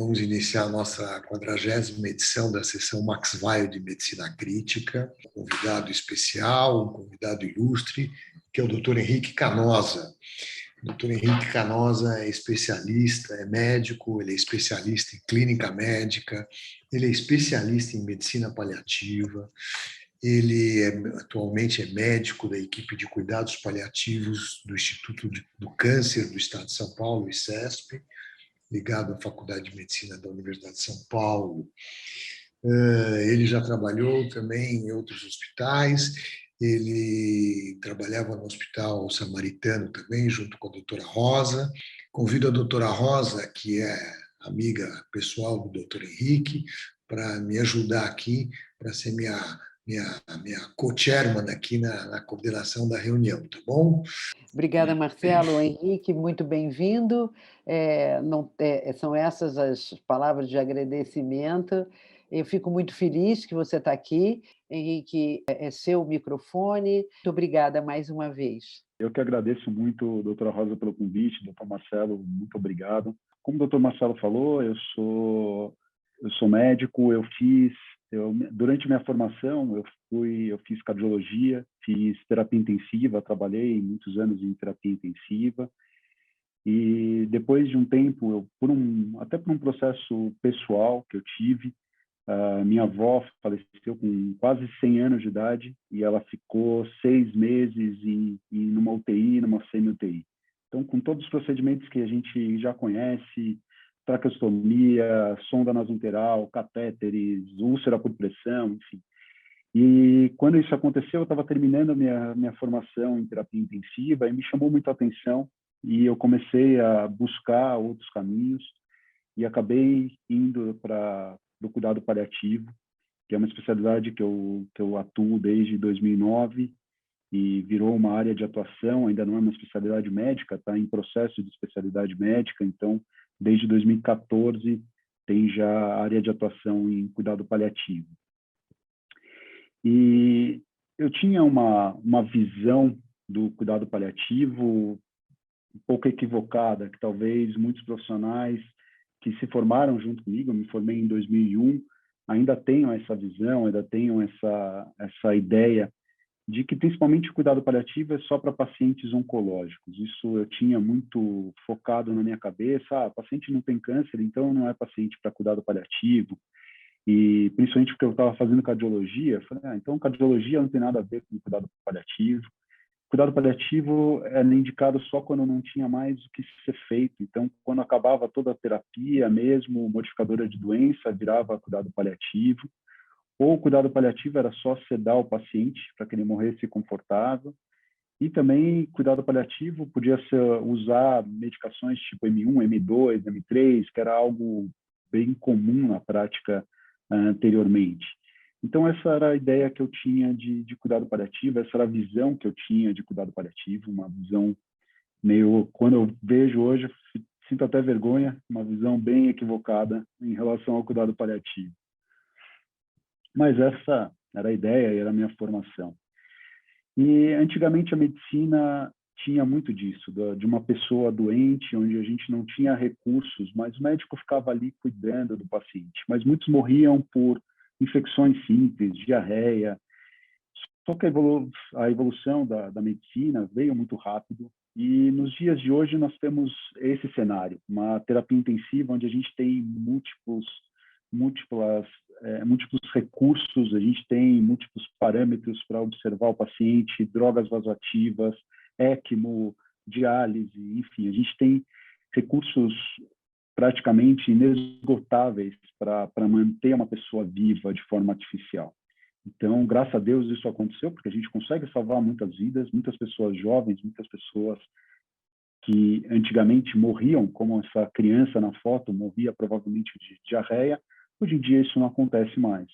Vamos iniciar a nossa 40ª edição da sessão Max Weil de Medicina Crítica. Um convidado especial, um convidado ilustre, que é o Dr. Henrique Canosa. O Dr. Henrique Canosa é especialista, é médico, ele é especialista em clínica médica, ele é especialista em medicina paliativa, atualmente é médico da equipe de cuidados paliativos do Instituto do Câncer do Estado de São Paulo, ICESP, ligado à Faculdade de Medicina da Universidade de São Paulo. Ele já trabalhou também em outros hospitais, ele trabalhava no Hospital Samaritano também, junto com a doutora Rosa. Convido a doutora Rosa, que é amiga pessoal do doutor Henrique, para me ajudar aqui, para ser minha co-chairman aqui na coordenação da reunião, tá bom? Obrigada, Marcelo. Henrique, muito bem-vindo. São essas as palavras de agradecimento. Eu fico muito feliz que você está aqui. Henrique, é seu microfone. Muito obrigada mais uma vez. Eu que agradeço muito, doutora Rosa, pelo convite. Doutor Marcelo, muito obrigado. Como o doutor Marcelo falou, eu sou médico, durante minha formação, eu fiz cardiologia, fiz terapia intensiva, trabalhei muitos anos em terapia intensiva. E depois de um tempo, até por um processo pessoal que eu tive, minha avó faleceu com quase 100 anos de idade e ela ficou 6 meses numa UTI, numa semi-UTI. Então, com todos os procedimentos que a gente já conhece, traqueostomia, sonda nasointeral, catéteres, úlcera por pressão, enfim. E quando isso aconteceu, eu estava terminando a minha formação em terapia intensiva e me chamou muito a atenção e eu comecei a buscar outros caminhos e acabei indo para o cuidado paliativo, que é uma especialidade que eu atuo desde 2009 e virou uma área de atuação, ainda não é uma especialidade médica, está em processo de especialidade médica, então desde 2014 tem já a área de atuação em cuidado paliativo. E eu tinha uma visão do cuidado paliativo um pouco equivocada, que talvez muitos profissionais que se formaram junto comigo, eu me formei em 2001, ainda tenham essa visão, ainda tenham essa ideia de que principalmente o cuidado paliativo é só para pacientes oncológicos. Isso eu tinha muito focado na minha cabeça, paciente não tem câncer, então não é paciente para cuidado paliativo. E principalmente porque eu estava fazendo cardiologia, eu falei, então cardiologia não tem nada a ver com cuidado paliativo. Cuidado paliativo era indicado só quando não tinha mais o que ser feito. Então, quando acabava toda a terapia, mesmo modificadora de doença, virava cuidado paliativo. Ou o cuidado paliativo era só sedar o paciente para que ele morresse confortável. E também, cuidado paliativo podia ser usar medicações tipo M1, M2, M3, que era algo bem comum na prática anteriormente. Então, essa era a ideia que eu tinha de cuidado paliativo, essa era a visão que eu tinha de cuidado paliativo, uma visão meio, quando eu vejo hoje, eu sinto até vergonha, uma visão bem equivocada em relação ao cuidado paliativo. Mas essa era a ideia e era a minha formação. E antigamente a medicina tinha muito disso, de uma pessoa doente, onde a gente não tinha recursos, mas o médico ficava ali cuidando do paciente. Mas muitos morriam por infecções simples, diarreia. Só que a evolução da medicina veio muito rápido e nos dias de hoje nós temos esse cenário, uma terapia intensiva onde a gente tem múltiplos recursos, a gente tem múltiplos parâmetros para observar o paciente, drogas vasoativas, ECMO, diálise, enfim, a gente tem recursos praticamente inesgotáveis para manter uma pessoa viva de forma artificial. Então, graças a Deus isso aconteceu, porque a gente consegue salvar muitas vidas, muitas pessoas jovens, muitas pessoas que antigamente morriam, como essa criança na foto, morria provavelmente de diarreia. Hoje em dia isso não acontece mais.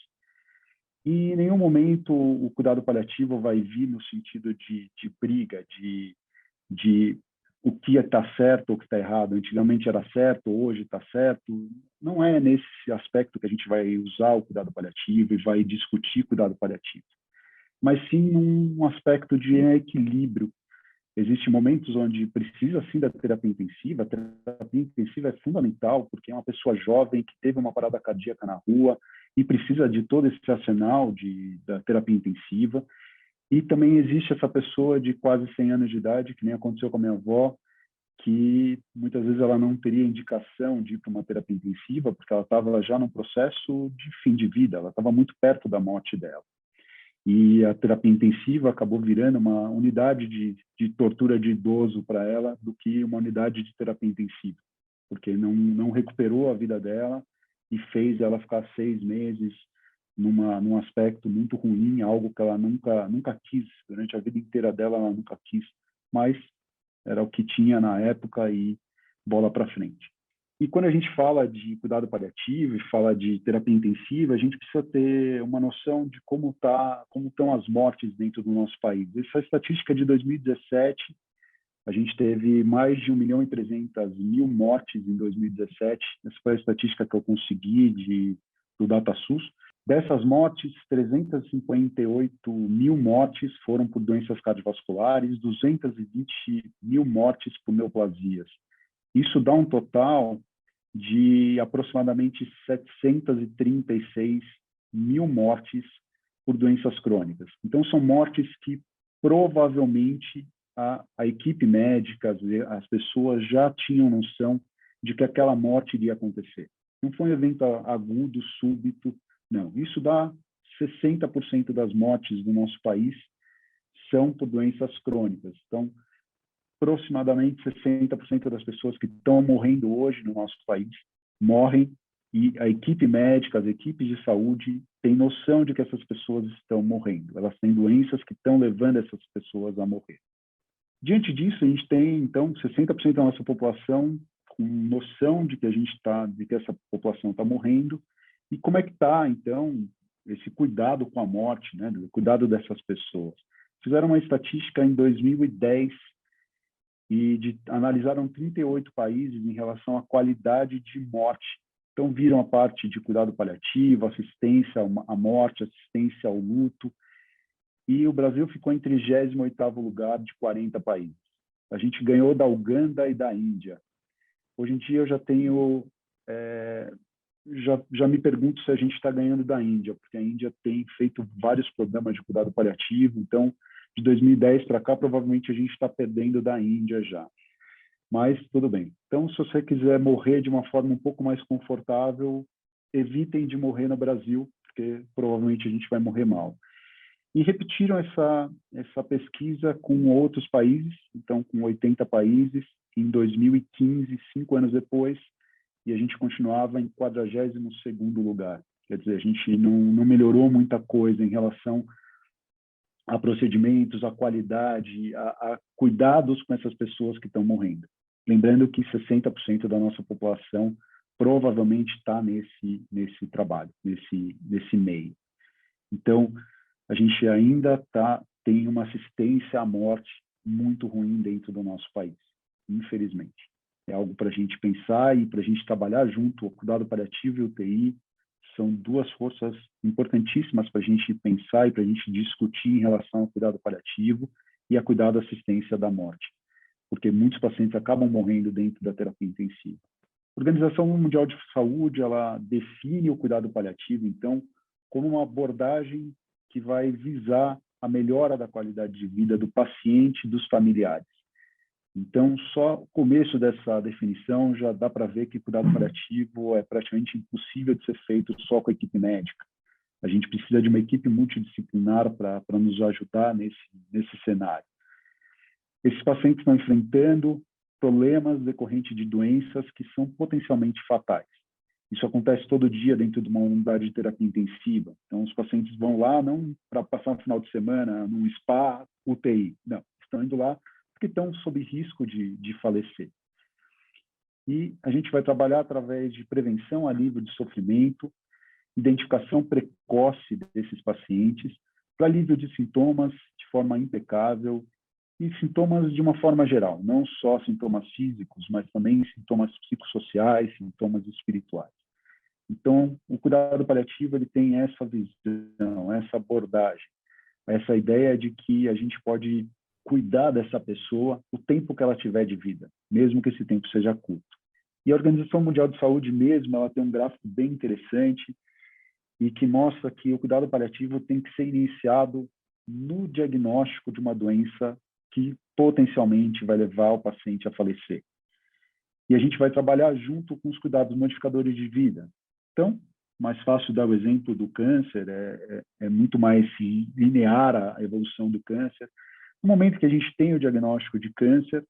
E em nenhum momento o cuidado paliativo vai vir no sentido de briga, de o que está certo ou o que está errado. Antigamente era certo, hoje está certo. Não é nesse aspecto que a gente vai usar o cuidado paliativo e vai discutir cuidado paliativo, mas sim num aspecto de equilíbrio Existem momentos onde precisa, sim, da terapia intensiva. A terapia intensiva é fundamental, porque é uma pessoa jovem que teve uma parada cardíaca na rua e precisa de todo esse arsenal da terapia intensiva. E também existe essa pessoa de quase 100 anos de idade, que nem aconteceu com a minha avó, que muitas vezes ela não teria indicação de ir para uma terapia intensiva, porque ela estava já num processo de fim de vida, ela estava muito perto da morte dela. E a terapia intensiva acabou virando uma unidade de tortura de idoso para ela do que uma unidade de terapia intensiva, porque não recuperou a vida dela e fez ela ficar 6 meses num aspecto muito ruim, algo que ela nunca quis, durante a vida inteira dela ela nunca quis, mas era o que tinha na época e bola para frente. E quando a gente fala de cuidado paliativo e fala de terapia intensiva, a gente precisa ter uma noção de como estão as mortes dentro do nosso país. Essa estatística de 2017, a gente teve mais de 1.300.000 mortes em 2017. Essa foi a estatística que eu consegui do DataSUS. Dessas mortes, 358.000 mortes foram por doenças cardiovasculares, 220.000 mortes por neoplasias. Isso dá um total de aproximadamente 736.000 mortes por doenças crônicas. Então, são mortes que provavelmente a equipe médica, as pessoas já tinham noção de que aquela morte iria acontecer. Não foi um evento agudo, súbito, não. Isso dá 60% das mortes do nosso país são por doenças crônicas. Então, aproximadamente 60% das pessoas que estão morrendo hoje no nosso país morrem e a equipe médica, as equipes de saúde têm noção de que essas pessoas estão morrendo. Elas têm doenças que estão levando essas pessoas a morrer. Diante disso, a gente tem, então, 60% da nossa população com noção de que de que essa população está morrendo. E como é que está, então, esse cuidado com a morte, né? O cuidado dessas pessoas? Fizeram uma estatística em 2010 e analisaram 38 países em relação à qualidade de morte. Então, viram a parte de cuidado paliativo, assistência à morte, assistência ao luto, e o Brasil ficou em 38º lugar de 40 países. A gente ganhou da Uganda e da Índia. Hoje em dia, eu já tenho... Já me pergunto se a gente está ganhando da Índia, porque a Índia tem feito vários programas de cuidado paliativo, então, de 2010 para cá, provavelmente a gente está perdendo da Índia já. Mas tudo bem. Então, se você quiser morrer de uma forma um pouco mais confortável, evitem de morrer no Brasil, porque provavelmente a gente vai morrer mal. E repetiram essa pesquisa com outros países, então com 80 países, em 2015, 5 anos depois, e a gente continuava em 42º lugar. Quer dizer, a gente não melhorou muita coisa em relação a procedimentos, a qualidade, a cuidados com essas pessoas que estão morrendo. Lembrando que 60% da nossa população provavelmente está nesse trabalho, nesse meio. Então, a gente ainda tem uma assistência à morte muito ruim dentro do nosso país, infelizmente. É algo para a gente pensar e para a gente trabalhar junto. O cuidado paliativo e o UTI são duas forças importantíssimas para a gente pensar e para a gente discutir em relação ao cuidado paliativo e a cuidado da assistência da morte, porque muitos pacientes acabam morrendo dentro da terapia intensiva. A Organização Mundial de Saúde, ela define o cuidado paliativo, então, como uma abordagem que vai visar a melhora da qualidade de vida do paciente e dos familiares. Então, só o começo dessa definição já dá para ver que cuidado paliativo é praticamente impossível de ser feito só com a equipe médica. A gente precisa de uma equipe multidisciplinar para nos ajudar nesse cenário. Esses pacientes estão enfrentando problemas decorrentes de doenças que são potencialmente fatais. Isso acontece todo dia dentro de uma unidade de terapia intensiva. Então, os pacientes vão lá não para passar um final de semana num spa, UTI. Não, estão indo lá porque estão sob risco de falecer. E a gente vai trabalhar através de prevenção, alívio de sofrimento, identificação precoce desses pacientes, para alívio de sintomas de forma impecável e sintomas de uma forma geral, não só sintomas físicos, mas também sintomas psicossociais, sintomas espirituais. Então, o cuidado paliativo ele tem essa visão, essa abordagem, essa ideia de que a gente pode cuidar dessa pessoa o tempo que ela tiver de vida, mesmo que esse tempo seja curto. E a Organização Mundial de Saúde mesmo, ela tem um gráfico bem interessante e que mostra que o cuidado paliativo tem que ser iniciado no diagnóstico de uma doença que potencialmente vai levar o paciente a falecer. E a gente vai trabalhar junto com os cuidados modificadores de vida. Então, mais fácil dar o exemplo do câncer, é muito mais linear a evolução do câncer. No momento que a gente tem o diagnóstico de câncer,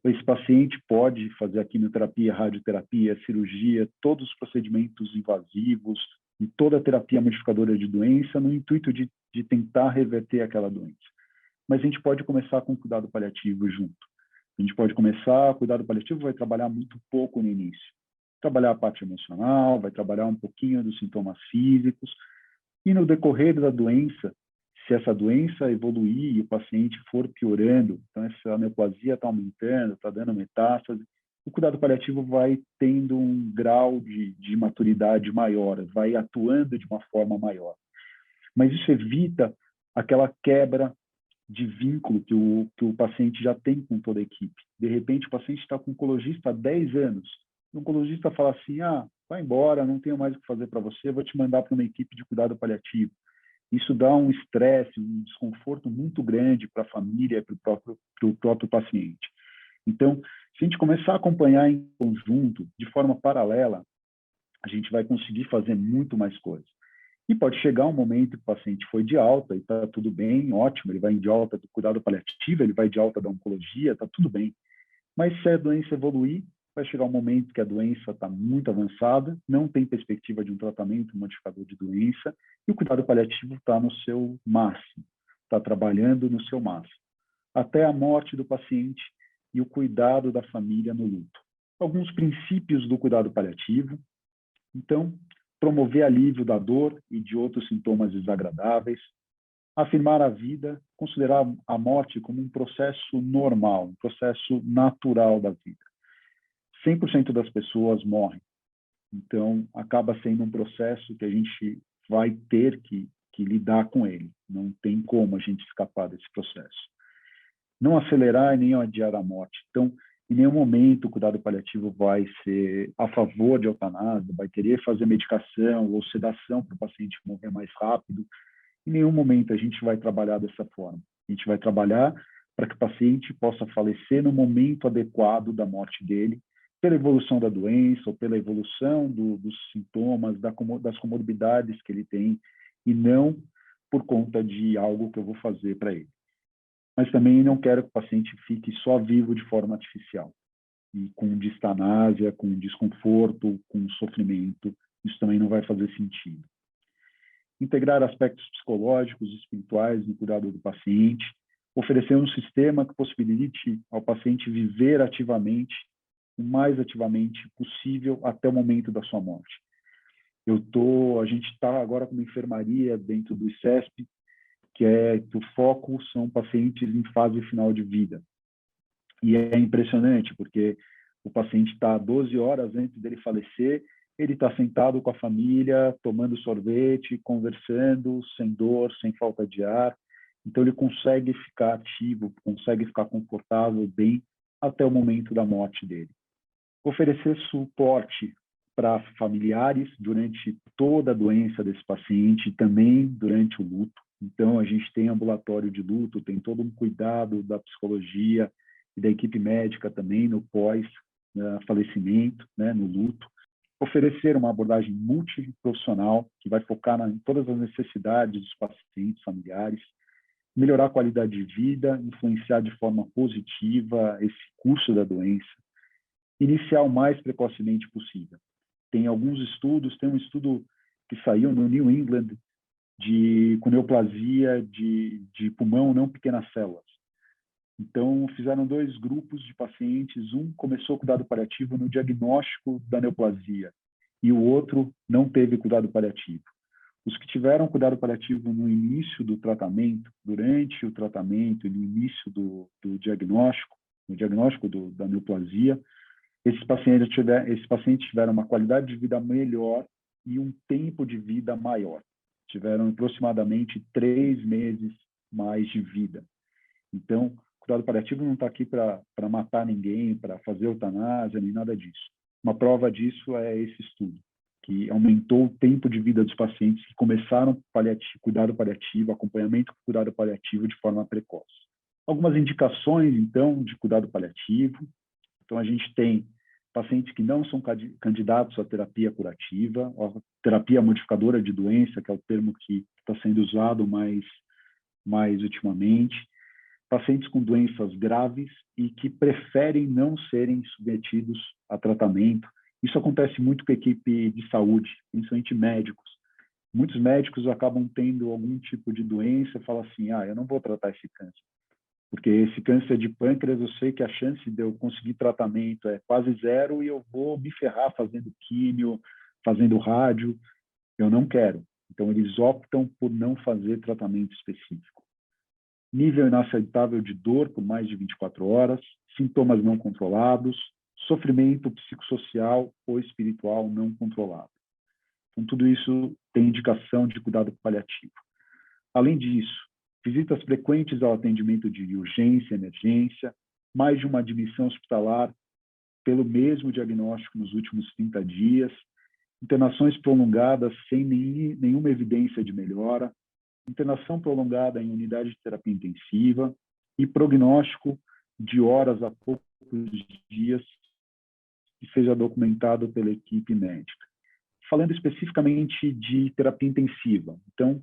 esse paciente pode fazer a quimioterapia, a radioterapia, a cirurgia, todos os procedimentos invasivos e toda a terapia modificadora de doença no intuito de tentar reverter aquela doença. Mas a gente pode começar com cuidado paliativo junto. A gente pode começar, cuidado paliativo vai trabalhar muito pouco no início. Trabalhar a parte emocional, vai trabalhar um pouquinho dos sintomas físicos, e no decorrer da doença, se essa doença evoluir e o paciente for piorando, então essa neoplasia está aumentando, está dando metástase, o cuidado paliativo vai tendo um grau de maturidade maior, vai atuando de uma forma maior. Mas isso evita aquela quebra de vínculo que o paciente já tem com toda a equipe. De repente, o paciente está com um oncologista há 10 anos. O oncologista fala assim, vai embora, não tenho mais o que fazer para você, vou te mandar para uma equipe de cuidado paliativo. Isso dá um estresse, um desconforto muito grande para a família e para o próprio paciente. Então, se a gente começar a acompanhar em conjunto, de forma paralela, a gente vai conseguir fazer muito mais coisas. E pode chegar um momento que o paciente foi de alta e está tudo bem, ótimo, ele vai de alta do cuidado paliativo, ele vai de alta da oncologia, está tudo bem. Mas se a doença evoluir, vai chegar um momento que a doença está muito avançada, não tem perspectiva de um tratamento modificador de doença, e o cuidado paliativo está no seu máximo, está trabalhando no seu máximo, até a morte do paciente e o cuidado da família no luto. Alguns princípios do cuidado paliativo. Então, promover alívio da dor e de outros sintomas desagradáveis, afirmar a vida, considerar a morte como um processo normal, um processo natural da vida. 100% das pessoas morrem. Então, acaba sendo um processo que a gente vai ter que lidar com ele. Não tem como a gente escapar desse processo. Não acelerar e nem adiar a morte. Então, em nenhum momento o cuidado paliativo vai ser a favor de eutanásia, vai querer fazer medicação ou sedação para o paciente morrer mais rápido. Em nenhum momento a gente vai trabalhar dessa forma. A gente vai trabalhar para que o paciente possa falecer no momento adequado da morte dele, pela evolução da doença ou pela evolução dos sintomas, das comorbidades que ele tem, e não por conta de algo que eu vou fazer para ele. Mas também não quero que o paciente fique só vivo de forma artificial, e com distanásia, com desconforto, com sofrimento. Isso também não vai fazer sentido. Integrar aspectos psicológicos e espirituais no cuidado do paciente, oferecer um sistema que possibilite ao paciente viver ativamente, o mais ativamente possível até o momento da sua morte. A gente está agora com uma enfermaria dentro do ICESP, que o foco são pacientes em fase final de vida. E é impressionante, porque o paciente está 12 horas antes dele falecer, ele está sentado com a família, tomando sorvete, conversando, sem dor, sem falta de ar. Então, ele consegue ficar ativo, consegue ficar confortável, bem, até o momento da morte dele. Oferecer suporte para familiares durante toda a doença desse paciente, também durante o luto. Então, a gente tem ambulatório de luto, tem todo um cuidado da psicologia e da equipe médica também no pós-falecimento, no luto. Oferecer uma abordagem multiprofissional que vai focar em todas as necessidades dos pacientes familiares, melhorar a qualidade de vida, influenciar de forma positiva esse curso da doença, iniciar o mais precocemente possível. Tem alguns estudos, tem um estudo que saiu no New England com neoplasia de pulmão não pequenas células. Então, fizeram 2 grupos de pacientes, um começou cuidado paliativo no diagnóstico da neoplasia e o outro não teve cuidado paliativo. Os que tiveram cuidado paliativo no início do tratamento, durante o tratamento e no início do diagnóstico, no diagnóstico da neoplasia, esses pacientes tiveram uma qualidade de vida melhor e um tempo de vida maior. Tiveram aproximadamente 3 meses mais de vida. Então, o cuidado paliativo não está aqui para matar ninguém, para fazer eutanásia, nem nada disso. Uma prova disso é esse estudo, que aumentou o tempo de vida dos pacientes que começaram cuidado paliativo, acompanhamento com cuidado paliativo de forma precoce. Algumas indicações, então, de cuidado paliativo. Então, a gente tem pacientes que não são candidatos à terapia curativa, à terapia modificadora de doença, que é o termo que está sendo usado mais ultimamente. Pacientes com doenças graves e que preferem não serem submetidos a tratamento. Isso acontece muito com a equipe de saúde, principalmente médicos. Muitos médicos acabam tendo algum tipo de doença e falam assim, eu não vou tratar esse câncer. Porque esse câncer de pâncreas, eu sei que a chance de eu conseguir tratamento é quase zero e eu vou me ferrar fazendo químio, fazendo rádio. Eu não quero. Então, eles optam por não fazer tratamento específico. Nível inaceitável de dor por mais de 24 horas, sintomas não controlados, sofrimento psicossocial ou espiritual não controlado. Então, tudo isso tem indicação de cuidado paliativo. Além disso, visitas frequentes ao atendimento de urgência, emergência, mais de uma admissão hospitalar pelo mesmo diagnóstico nos últimos 30 dias, internações prolongadas sem nenhuma evidência de melhora, internação prolongada em unidade de terapia intensiva e prognóstico de horas a poucos dias que seja documentado pela equipe médica. Falando especificamente de terapia intensiva, então,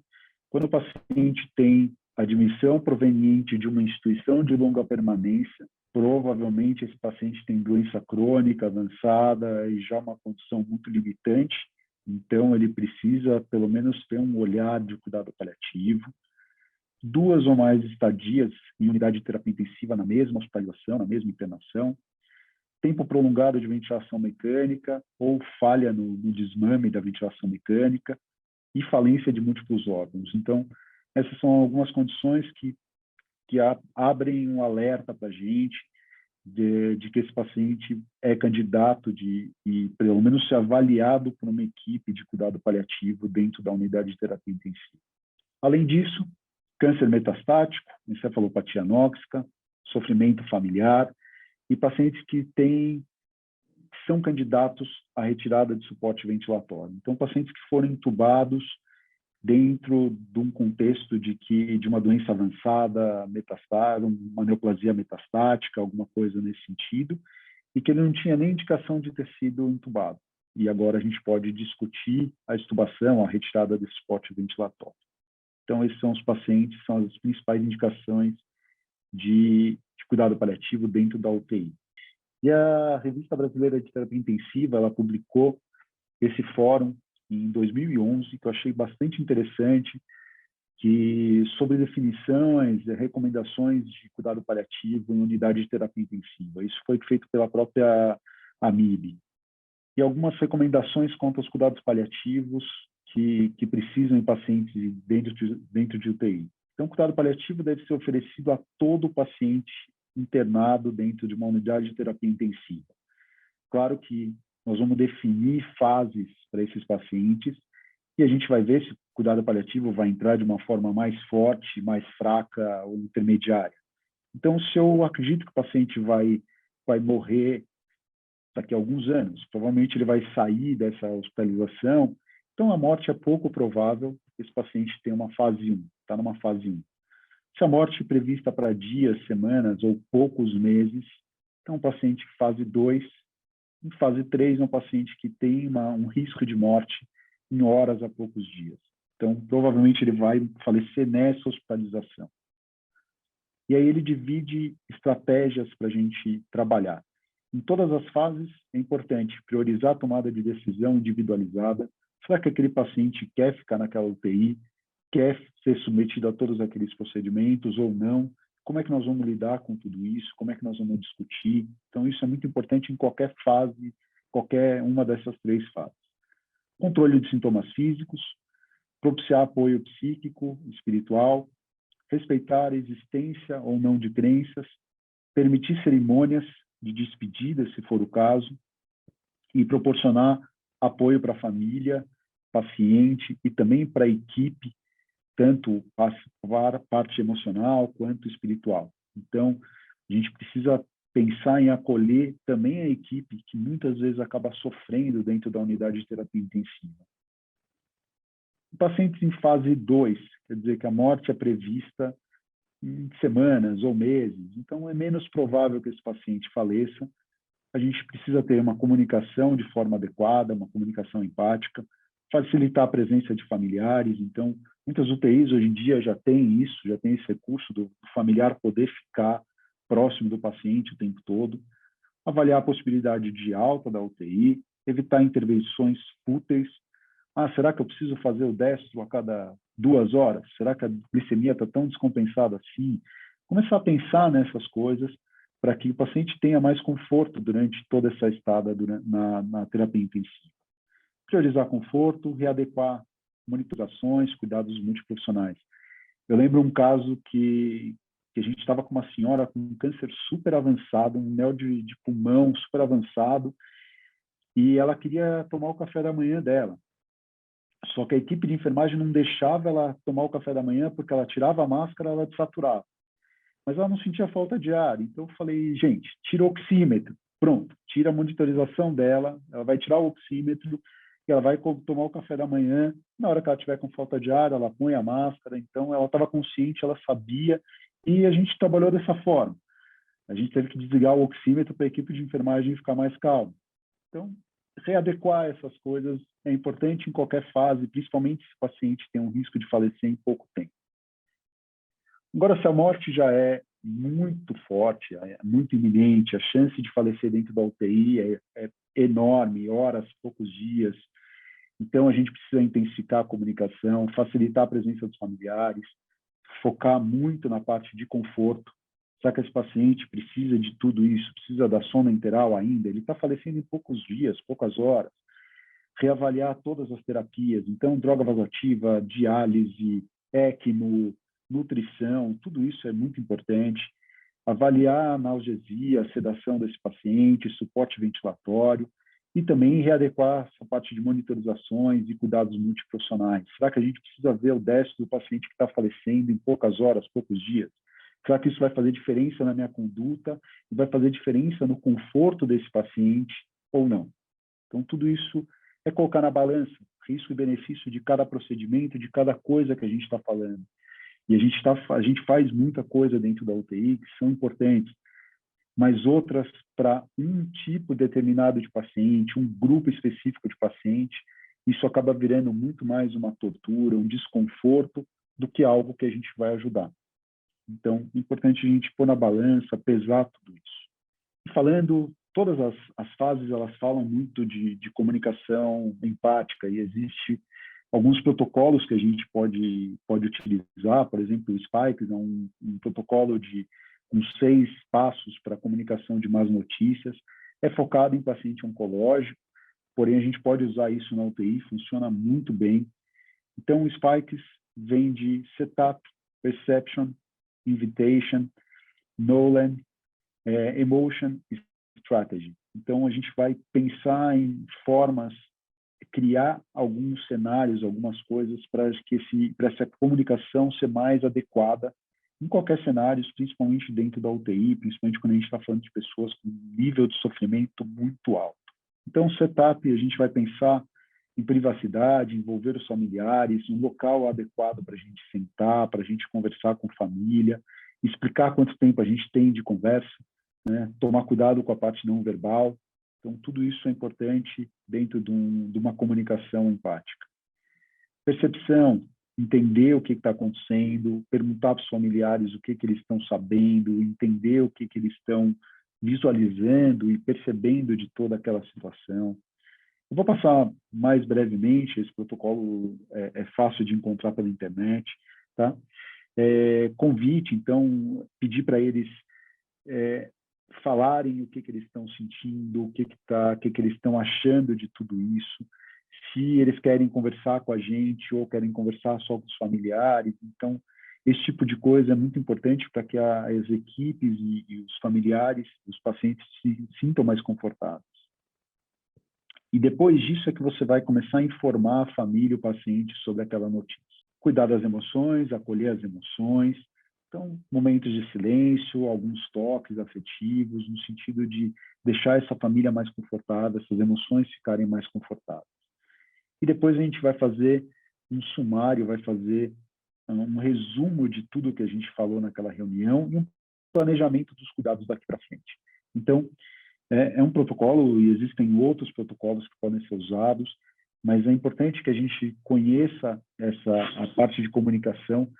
quando o paciente tem admissão proveniente de uma instituição de longa permanência, provavelmente esse paciente tem doença crônica avançada e já uma condição muito limitante, então ele precisa pelo menos ter um olhar de cuidado paliativo. 2 ou mais estadias em unidade de terapia intensiva na mesma hospitalização, na mesma internação, tempo prolongado de ventilação mecânica ou falha no desmame da ventilação mecânica e falência de múltiplos órgãos. Então, essas são algumas condições que abrem um alerta para a gente de que esse paciente é candidato e pelo menos ser avaliado por uma equipe de cuidado paliativo dentro da unidade de terapia intensiva. Além disso, câncer metastático, encefalopatia anóxica, sofrimento familiar e pacientes que são candidatos à retirada de suporte ventilatório. Então, pacientes que foram intubados dentro de um contexto de uma doença avançada, metastática, uma neoplasia metastática, alguma coisa nesse sentido, e que ele não tinha nem indicação de ter sido intubado. E agora a gente pode discutir a extubação, a retirada desse suporte ventilatório. Então, esses são os pacientes, são as principais indicações de cuidado paliativo dentro da UTI. E a Revista Brasileira de Terapia Intensiva, ela publicou esse fórum em 2011, que eu achei bastante interessante, sobre definições e recomendações de cuidado paliativo em unidade de terapia intensiva. Isso foi feito pela própria AMIB. E algumas recomendações quanto aos cuidados paliativos que precisam em pacientes dentro de UTI. Então, o cuidado paliativo deve ser oferecido a todo paciente internado dentro de uma unidade de terapia intensiva. Claro que nós vamos definir fases para esses pacientes e a gente vai ver se o cuidado paliativo vai entrar de uma forma mais forte, mais fraca ou intermediária. Então, se eu acredito que o paciente vai morrer daqui a alguns anos, provavelmente ele vai sair dessa hospitalização, então a morte é pouco provável que esse paciente tenha uma fase 1, está numa fase 1. Se a morte é prevista para dias, semanas ou poucos meses, então um paciente fase 2, em fase 3 é um paciente que tem um risco de morte em horas a poucos dias. Então, provavelmente ele vai falecer nessa hospitalização. E aí ele divide estratégias para a gente trabalhar. Em todas as fases, é importante priorizar a tomada de decisão individualizada. Será que aquele paciente quer ficar naquela UTI? Quer ser submetido a todos aqueles procedimentos ou não? Como é que nós vamos lidar com tudo isso? Como é que nós vamos discutir? Então, isso é muito importante em qualquer fase, qualquer uma dessas 3 fases. Controle de sintomas físicos, propiciar apoio psíquico, espiritual, respeitar a existência ou não de crenças, permitir cerimônias de despedida, se for o caso, e proporcionar apoio para a família, paciente e também para a equipe, tanto para a parte emocional quanto espiritual. Então, a gente precisa pensar em acolher também a equipe que muitas vezes acaba sofrendo dentro da unidade de terapia intensiva. Pacientes em fase 2, quer dizer que a morte é prevista em semanas ou meses, então é menos provável que esse paciente faleça. A gente precisa ter uma comunicação de forma adequada, uma comunicação empática, facilitar a presença de familiares. Então, muitas UTIs hoje em dia já têm isso, já tem esse recurso do familiar poder ficar próximo do paciente o tempo todo, avaliar a possibilidade de alta da UTI, evitar intervenções fúteis. Será que eu preciso fazer o destro a cada 2 horas? Será que a glicemia está tão descompensada assim? Começar a pensar nessas coisas para que o paciente tenha mais conforto durante toda essa estada na terapia intensiva. Priorizar conforto, readequar monitorizações, cuidados multiprofissionais. Eu lembro um caso que a gente estava com uma senhora com um câncer super avançado, um mel de pulmão super avançado, e ela queria tomar o café da manhã dela. Só que a equipe de enfermagem não deixava ela tomar o café da manhã porque ela tirava a máscara, ela desaturava. Mas ela não sentia falta de ar. Então eu falei, gente, tira o oxímetro. Pronto, tira a monitorização dela, ela vai tirar o oxímetro e ela vai tomar o café da manhã. Na hora que ela tiver com falta de ar, ela põe a máscara. Então ela estava consciente, ela sabia, e a gente trabalhou dessa forma. A gente teve que desligar o oxímetro para a equipe de enfermagem ficar mais calma. Então, readequar essas coisas é importante em qualquer fase, principalmente se o paciente tem um risco de falecer em pouco tempo. Agora, se a morte já é muito forte, é muito iminente, a chance de falecer dentro da UTI é enorme, horas, poucos dias. Então, a gente precisa intensificar a comunicação, facilitar a presença dos familiares, focar muito na parte de conforto. Será que esse paciente precisa de tudo isso? Precisa da sonda enteral ainda? Ele está falecendo em poucos dias, poucas horas. Reavaliar todas as terapias. Então, droga vasoativa, diálise, ECMO, nutrição, tudo isso é muito importante. Avaliar a analgesia, a sedação desse paciente, suporte ventilatório e também readequar essa parte de monitorizações e cuidados multiprofissionais. Será que a gente precisa ver o destro do paciente que está falecendo em poucas horas, poucos dias? Será que isso vai fazer diferença na minha conduta e vai fazer diferença no conforto desse paciente ou não? Então, tudo isso é colocar na balança risco e benefício de cada procedimento, de cada coisa que a gente está falando. E a gente faz muita coisa dentro da UTI que são importantes, mas outras para um tipo determinado de paciente, um grupo específico de paciente, isso acaba virando muito mais uma tortura, um desconforto, do que algo que a gente vai ajudar. Então, é importante a gente pôr na balança, pesar tudo isso. E falando, todas as fases, elas falam muito de comunicação empática, e existe alguns protocolos que a gente pode utilizar. Por exemplo, o Spikes é um protocolo com 6 passos para a comunicação de más notícias. É focado em paciente oncológico, porém a gente pode usar isso na UTI, funciona muito bem. Então, o Spikes vem de Setup, Perception, Invitation, Nolan, Emotion e Strategy. Então, a gente vai pensar em formas, criar alguns cenários, algumas coisas para essa comunicação ser mais adequada em qualquer cenário, principalmente dentro da UTI, principalmente quando a gente está falando de pessoas com nível de sofrimento muito alto. Então, o setup, a gente vai pensar em privacidade, envolver os familiares, um local adequado para a gente sentar, para a gente conversar com família, explicar quanto tempo a gente tem de conversa, né? Tomar cuidado com a parte não verbal. Então, tudo isso é importante dentro de uma comunicação empática. Percepção, entender o que está acontecendo, perguntar para os familiares o que eles estão sabendo, entender o que eles estão visualizando e percebendo de toda aquela situação. Eu vou passar mais brevemente, esse protocolo é fácil de encontrar pela internet, tá? Convite, então, pedir para eles falarem o que eles estão sentindo, o que eles estão achando de tudo isso, se eles querem conversar com a gente ou querem conversar só com os familiares. Então, esse tipo de coisa é muito importante para que as equipes e os familiares, os pacientes se sintam mais confortáveis. E depois disso é que você vai começar a informar a família e o paciente sobre aquela notícia. Cuidar das emoções, acolher as emoções, Então, momentos de silêncio, alguns toques afetivos, no sentido de deixar essa família mais confortável, essas emoções ficarem mais confortáveis. E depois a gente vai fazer um sumário, vai fazer um resumo de tudo que a gente falou naquela reunião e um planejamento dos cuidados daqui para frente. Então, é um protocolo e existem outros protocolos que podem ser usados, mas é importante que a gente conheça a parte de comunicação,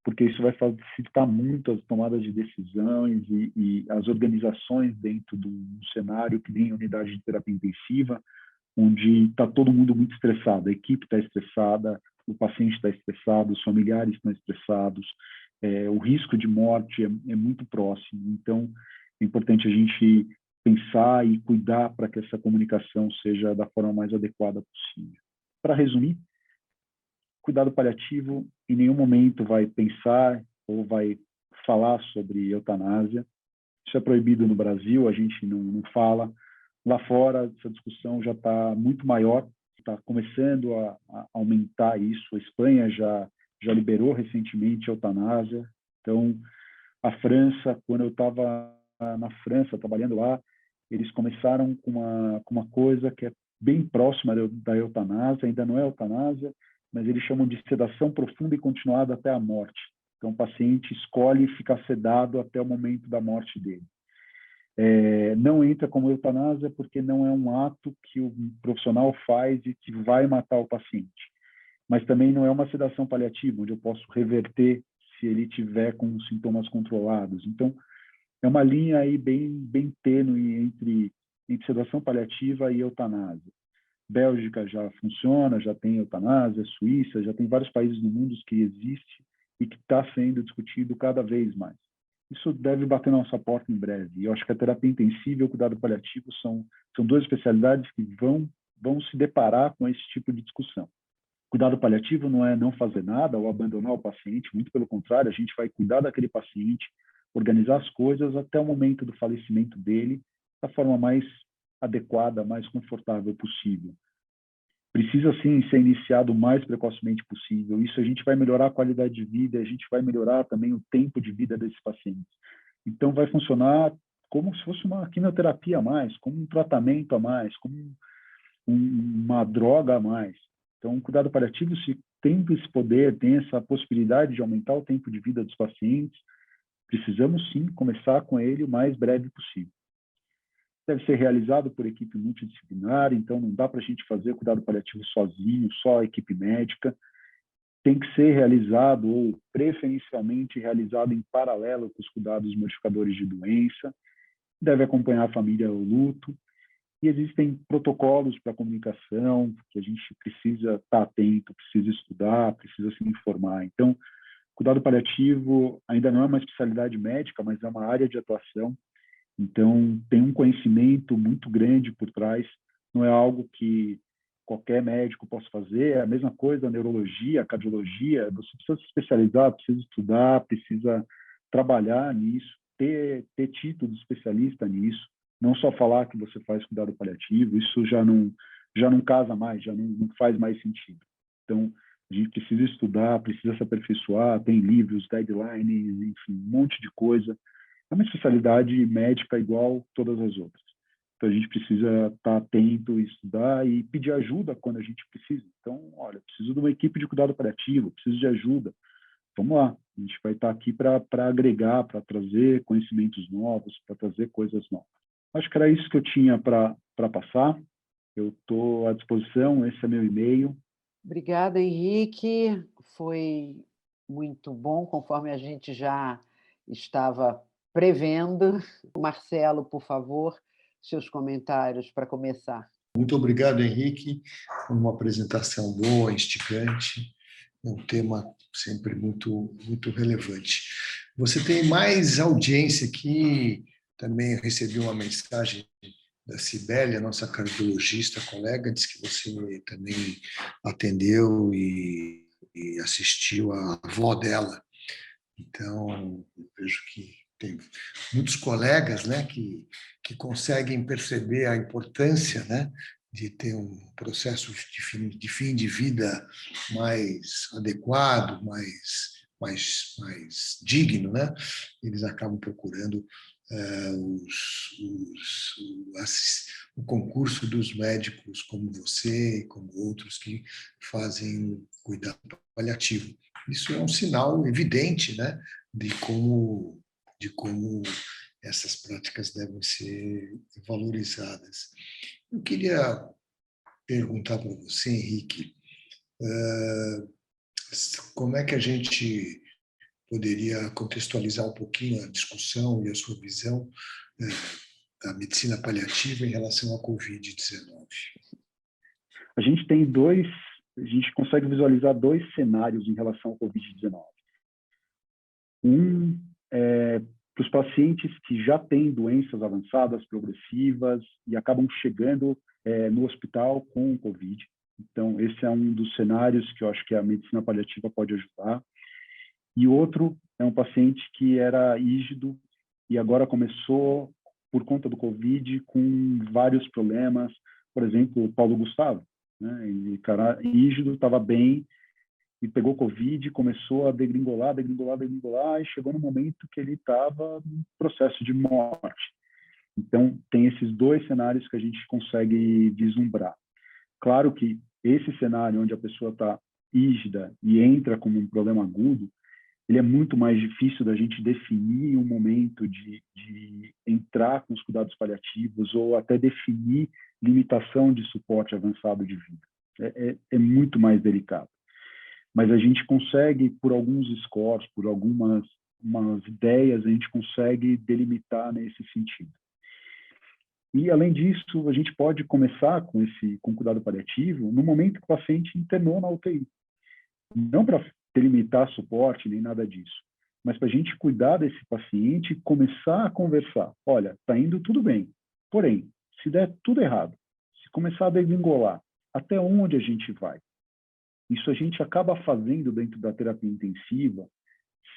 porque isso vai facilitar muito as tomadas de decisões e as organizações dentro de um cenário que nem unidade de terapia intensiva, onde está todo mundo muito estressado, a equipe está estressada, o paciente está estressado, os familiares estão estressados, o risco de morte é muito próximo. Então, é importante a gente pensar e cuidar para que essa comunicação seja da forma mais adequada possível. Para resumir, cuidado paliativo em nenhum momento vai pensar ou vai falar sobre eutanásia. Isso é proibido no Brasil, a gente não fala. Lá fora, essa discussão já está muito maior, está começando a aumentar isso. A Espanha já liberou recentemente a eutanásia. Então, a França, quando eu estava na França, trabalhando lá, eles começaram com uma coisa que é bem próxima da eutanásia, ainda não é eutanásia, mas eles chamam de sedação profunda e continuada até a morte. Então, o paciente escolhe ficar sedado até o momento da morte dele. Não entra como eutanásia porque não é um ato que o profissional faz e que vai matar o paciente. Mas também não é uma sedação paliativa, onde eu posso reverter se ele tiver com sintomas controlados. Então, é uma linha aí bem tênue entre sedação paliativa e eutanásia. Bélgica já funciona, já tem eutanásia, Suíça, já tem vários países no mundo que existe e que está sendo discutido cada vez mais. Isso deve bater na nossa porta em breve. E eu acho que a terapia intensiva e o cuidado paliativo são duas especialidades que vão se deparar com esse tipo de discussão. Cuidado paliativo não é não fazer nada ou abandonar o paciente, muito pelo contrário, a gente vai cuidar daquele paciente, organizar as coisas até o momento do falecimento dele da forma mais adequada, mais confortável possível. Precisa, sim, ser iniciado o mais precocemente possível. Isso a gente vai melhorar a qualidade de vida, a gente vai melhorar também o tempo de vida desses pacientes. Então, vai funcionar como se fosse uma quimioterapia a mais, como um tratamento a mais, como uma droga a mais. Então, o cuidado paliativo, se tem esse poder, tem essa possibilidade de aumentar o tempo de vida dos pacientes, precisamos, sim, começar com ele o mais breve possível. Deve ser realizado por equipe multidisciplinar, então não dá para a gente fazer cuidado paliativo sozinho, só a equipe médica. Tem que ser realizado, ou preferencialmente realizado em paralelo com os cuidados modificadores de doença. Deve acompanhar a família ao luto. E existem protocolos para comunicação que a gente precisa estar atento, precisa estudar, precisa se informar. Então, cuidado paliativo ainda não é uma especialidade médica, mas é uma área de atuação. Então, tem um conhecimento muito grande por trás. Não é algo que qualquer médico possa fazer. É a mesma coisa a neurologia, a cardiologia. Você precisa se especializar, precisa estudar, precisa trabalhar nisso, ter título de especialista nisso. Não só falar que você faz cuidado paliativo, isso já não casa mais, já não faz mais sentido. Então, a gente precisa estudar, precisa se aperfeiçoar, tem livros, guidelines, enfim, um monte de coisa. É uma especialidade médica igual todas as outras. Então, a gente precisa estar atento, estudar e pedir ajuda quando a gente precisa. Então, olha, preciso de uma equipe de cuidado paliativo, preciso de ajuda. Vamos lá, a gente vai estar aqui para agregar, para trazer conhecimentos novos, para trazer coisas novas. Acho que era isso que eu tinha para passar. Eu estou à disposição, esse é meu e-mail. Obrigada, Henrique. Foi muito bom, conforme a gente já estava prevendo. Marcelo, por favor, seus comentários para começar. Muito obrigado, Henrique. Foi uma apresentação boa, instigante. É um tema sempre muito relevante. Você tem mais audiência aqui. Também eu recebi uma mensagem da Cibele, a nossa cardiologista colega, disse que você também atendeu e assistiu a avó dela. Então, eu vejo que tem muitos colegas, né, que conseguem perceber a importância, né, de ter um processo de fim de vida mais adequado, mais mais digno, né? Eles acabam procurando o concurso dos médicos como você, como outros que fazem o cuidado paliativo. Isso é um sinal evidente, né, de como essas práticas devem ser valorizadas. Eu queria perguntar para você, Henrique, como é que a gente poderia contextualizar um pouquinho a discussão e a sua visão da medicina paliativa em relação à Covid-19? A gente consegue visualizar dois cenários em relação ao Covid-19. Um é para os pacientes que já têm doenças avançadas, progressivas, e acabam chegando no hospital com o Covid. Então, esse é um dos cenários que eu acho que a medicina paliativa pode ajudar. E outro é um paciente que era rígido e agora começou, por conta do Covid, com vários problemas. Por exemplo, o Paulo Gustavo, né? Ele, cara rígido, estava bem, e pegou Covid, começou a degringolar, e chegou no momento que ele estava no processo de morte. Então, tem esses dois cenários que a gente consegue vislumbrar. Claro que esse cenário onde a pessoa está rígida e entra como um problema agudo, ele é muito mais difícil da gente definir um momento de entrar com os cuidados paliativos ou até definir limitação de suporte avançado de vida. É muito mais delicado. Mas a gente consegue, por alguns scores, por algumas ideias, a gente consegue delimitar nesse sentido. E, além disso, a gente pode começar com cuidado paliativo no momento que o paciente internou na UTI. Não para delimitar suporte, nem nada disso, mas para a gente cuidar desse paciente e começar a conversar. Olha, está indo tudo bem, porém, se der tudo errado, se começar a degringolar, até onde a gente vai? Isso a gente acaba fazendo dentro da terapia intensiva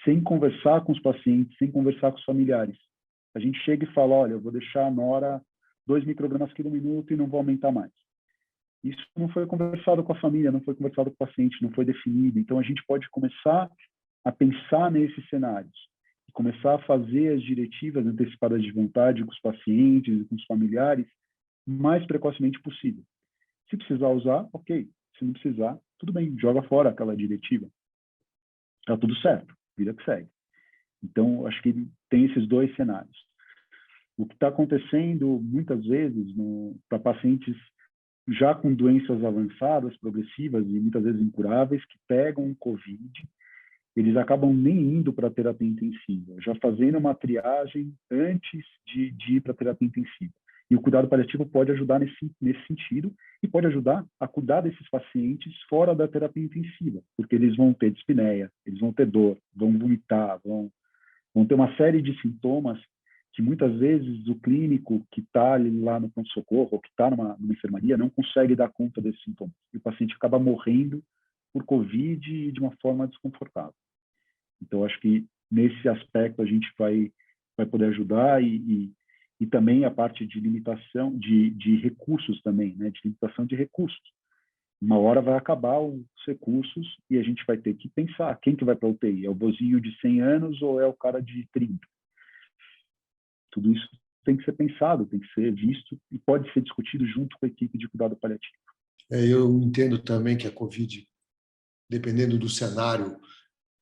sem conversar com os pacientes, sem conversar com os familiares. A gente chega e fala, olha, eu vou deixar a nora 2 microgramas por minuto e não vou aumentar mais. Isso não foi conversado com a família, não foi conversado com o paciente, não foi definido. Então, a gente pode começar a pensar nesses cenários e começar a fazer as diretivas antecipadas de vontade com os pacientes e com os familiares o mais precocemente possível. Se precisar usar, ok. Se não precisar, tudo bem, joga fora aquela diretiva. Está tudo certo, vida que segue. Então, acho que tem esses dois cenários. O que está acontecendo, muitas vezes, para pacientes já com doenças avançadas, progressivas e muitas vezes incuráveis, que pegam Covid, eles acabam nem indo para a terapia intensiva, já fazendo uma triagem antes de ir para a terapia intensiva. E o cuidado paliativo pode ajudar nesse sentido e pode ajudar a cuidar desses pacientes fora da terapia intensiva, porque eles vão ter dispneia, eles vão ter dor, vão vomitar, vão ter uma série de sintomas que muitas vezes o clínico que está lá no pronto-socorro ou que está numa enfermaria não consegue dar conta desses sintomas. E o paciente acaba morrendo por Covid de uma forma desconfortável. Então, acho que nesse aspecto a gente vai poder ajudar e também a parte de limitação de recursos também, né? De limitação de recursos. Uma hora vai acabar os recursos e a gente vai ter que pensar quem que vai para a UTI. É o vozinho de 100 anos ou é o cara de 30? Tudo isso tem que ser pensado, tem que ser visto e pode ser discutido junto com a equipe de cuidado paliativo. Eu entendo também que a Covid, dependendo do cenário,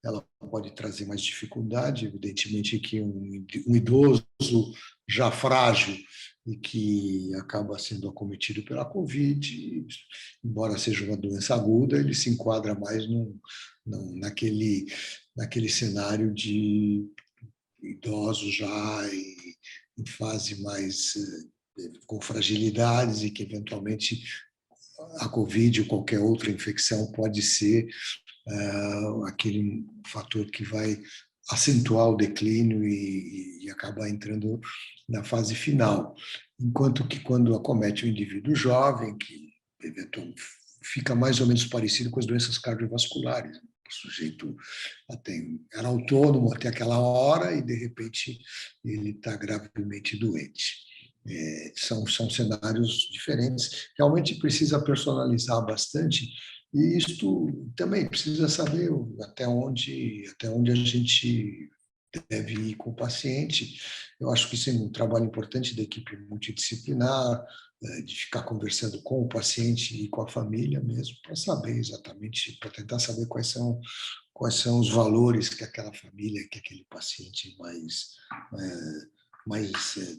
ela pode trazer mais dificuldade. Evidentemente que um idoso já frágil e que acaba sendo acometido pela Covid, embora seja uma doença aguda, ele se enquadra mais naquele cenário de idosos já em fase mais com fragilidades e que eventualmente a Covid ou qualquer outra infecção pode ser aquele fator que vai acentuar o declínio e acabar entrando na fase final. Enquanto que quando acomete o indivíduo jovem, que fica mais ou menos parecido com as doenças cardiovasculares. O sujeito era autônomo até aquela hora e, de repente, ele está gravemente doente. São cenários diferentes. Realmente precisa personalizar bastante E isto também precisa saber até onde a gente deve ir com o paciente. Eu acho que isso é um trabalho importante da equipe multidisciplinar, de ficar conversando com o paciente e com a família mesmo, para saber exatamente, para tentar saber quais são os valores que aquela família, que aquele paciente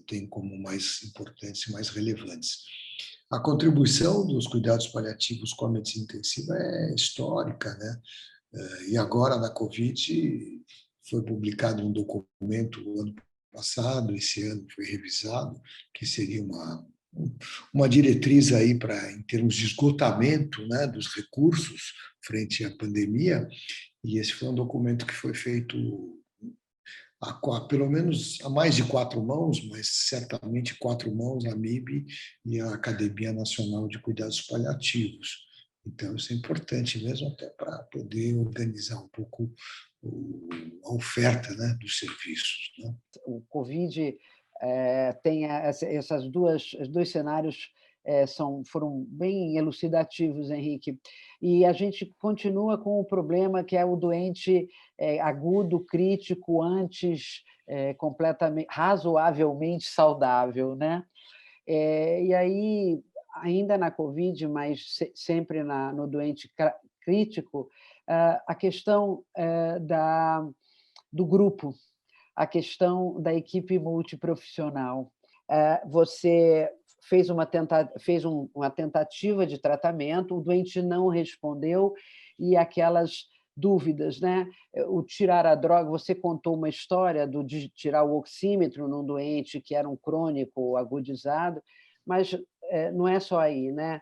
tem como mais importantes e mais relevantes. A contribuição dos cuidados paliativos com a medicina intensiva é histórica, né? E agora, na Covid, foi publicado um documento no ano passado, esse ano foi revisado, que seria uma diretriz aí para, em termos de esgotamento, né, dos recursos frente à pandemia, e esse foi um documento que foi feito pelo menos a mais de 4 mãos, mas certamente 4 mãos, a MIB e a Academia Nacional de Cuidados Paliativos. Então, isso é importante mesmo até para poder organizar um pouco a oferta, né, dos serviços, né? O Covid tem esses dois cenários foram bem elucidativos, Henrique. E a gente continua com o problema que é o doente agudo, crítico, antes completamente, razoavelmente saudável, né? E aí, ainda na Covid, mas sempre no doente crítico, a questão do grupo, a questão da equipe multiprofissional. Você fez uma tentativa de tratamento, o doente não respondeu, e aquelas dúvidas, né? O tirar a droga, você contou uma história de tirar o oxímetro num doente que era um crônico agudizado, mas não é só aí, né?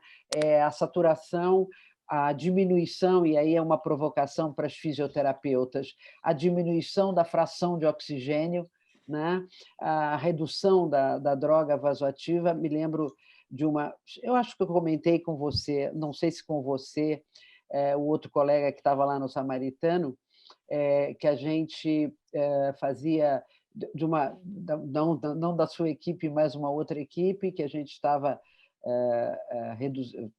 A saturação, a diminuição, e aí é uma provocação para as fisioterapeutas, a diminuição da fração de oxigênio, né? A redução da droga vasoativa. Me lembro de eu acho que eu comentei com você, não sei se com você, o outro colega que estava lá no Samaritano, que a gente fazia não da sua equipe, mas uma outra equipe, que a gente estava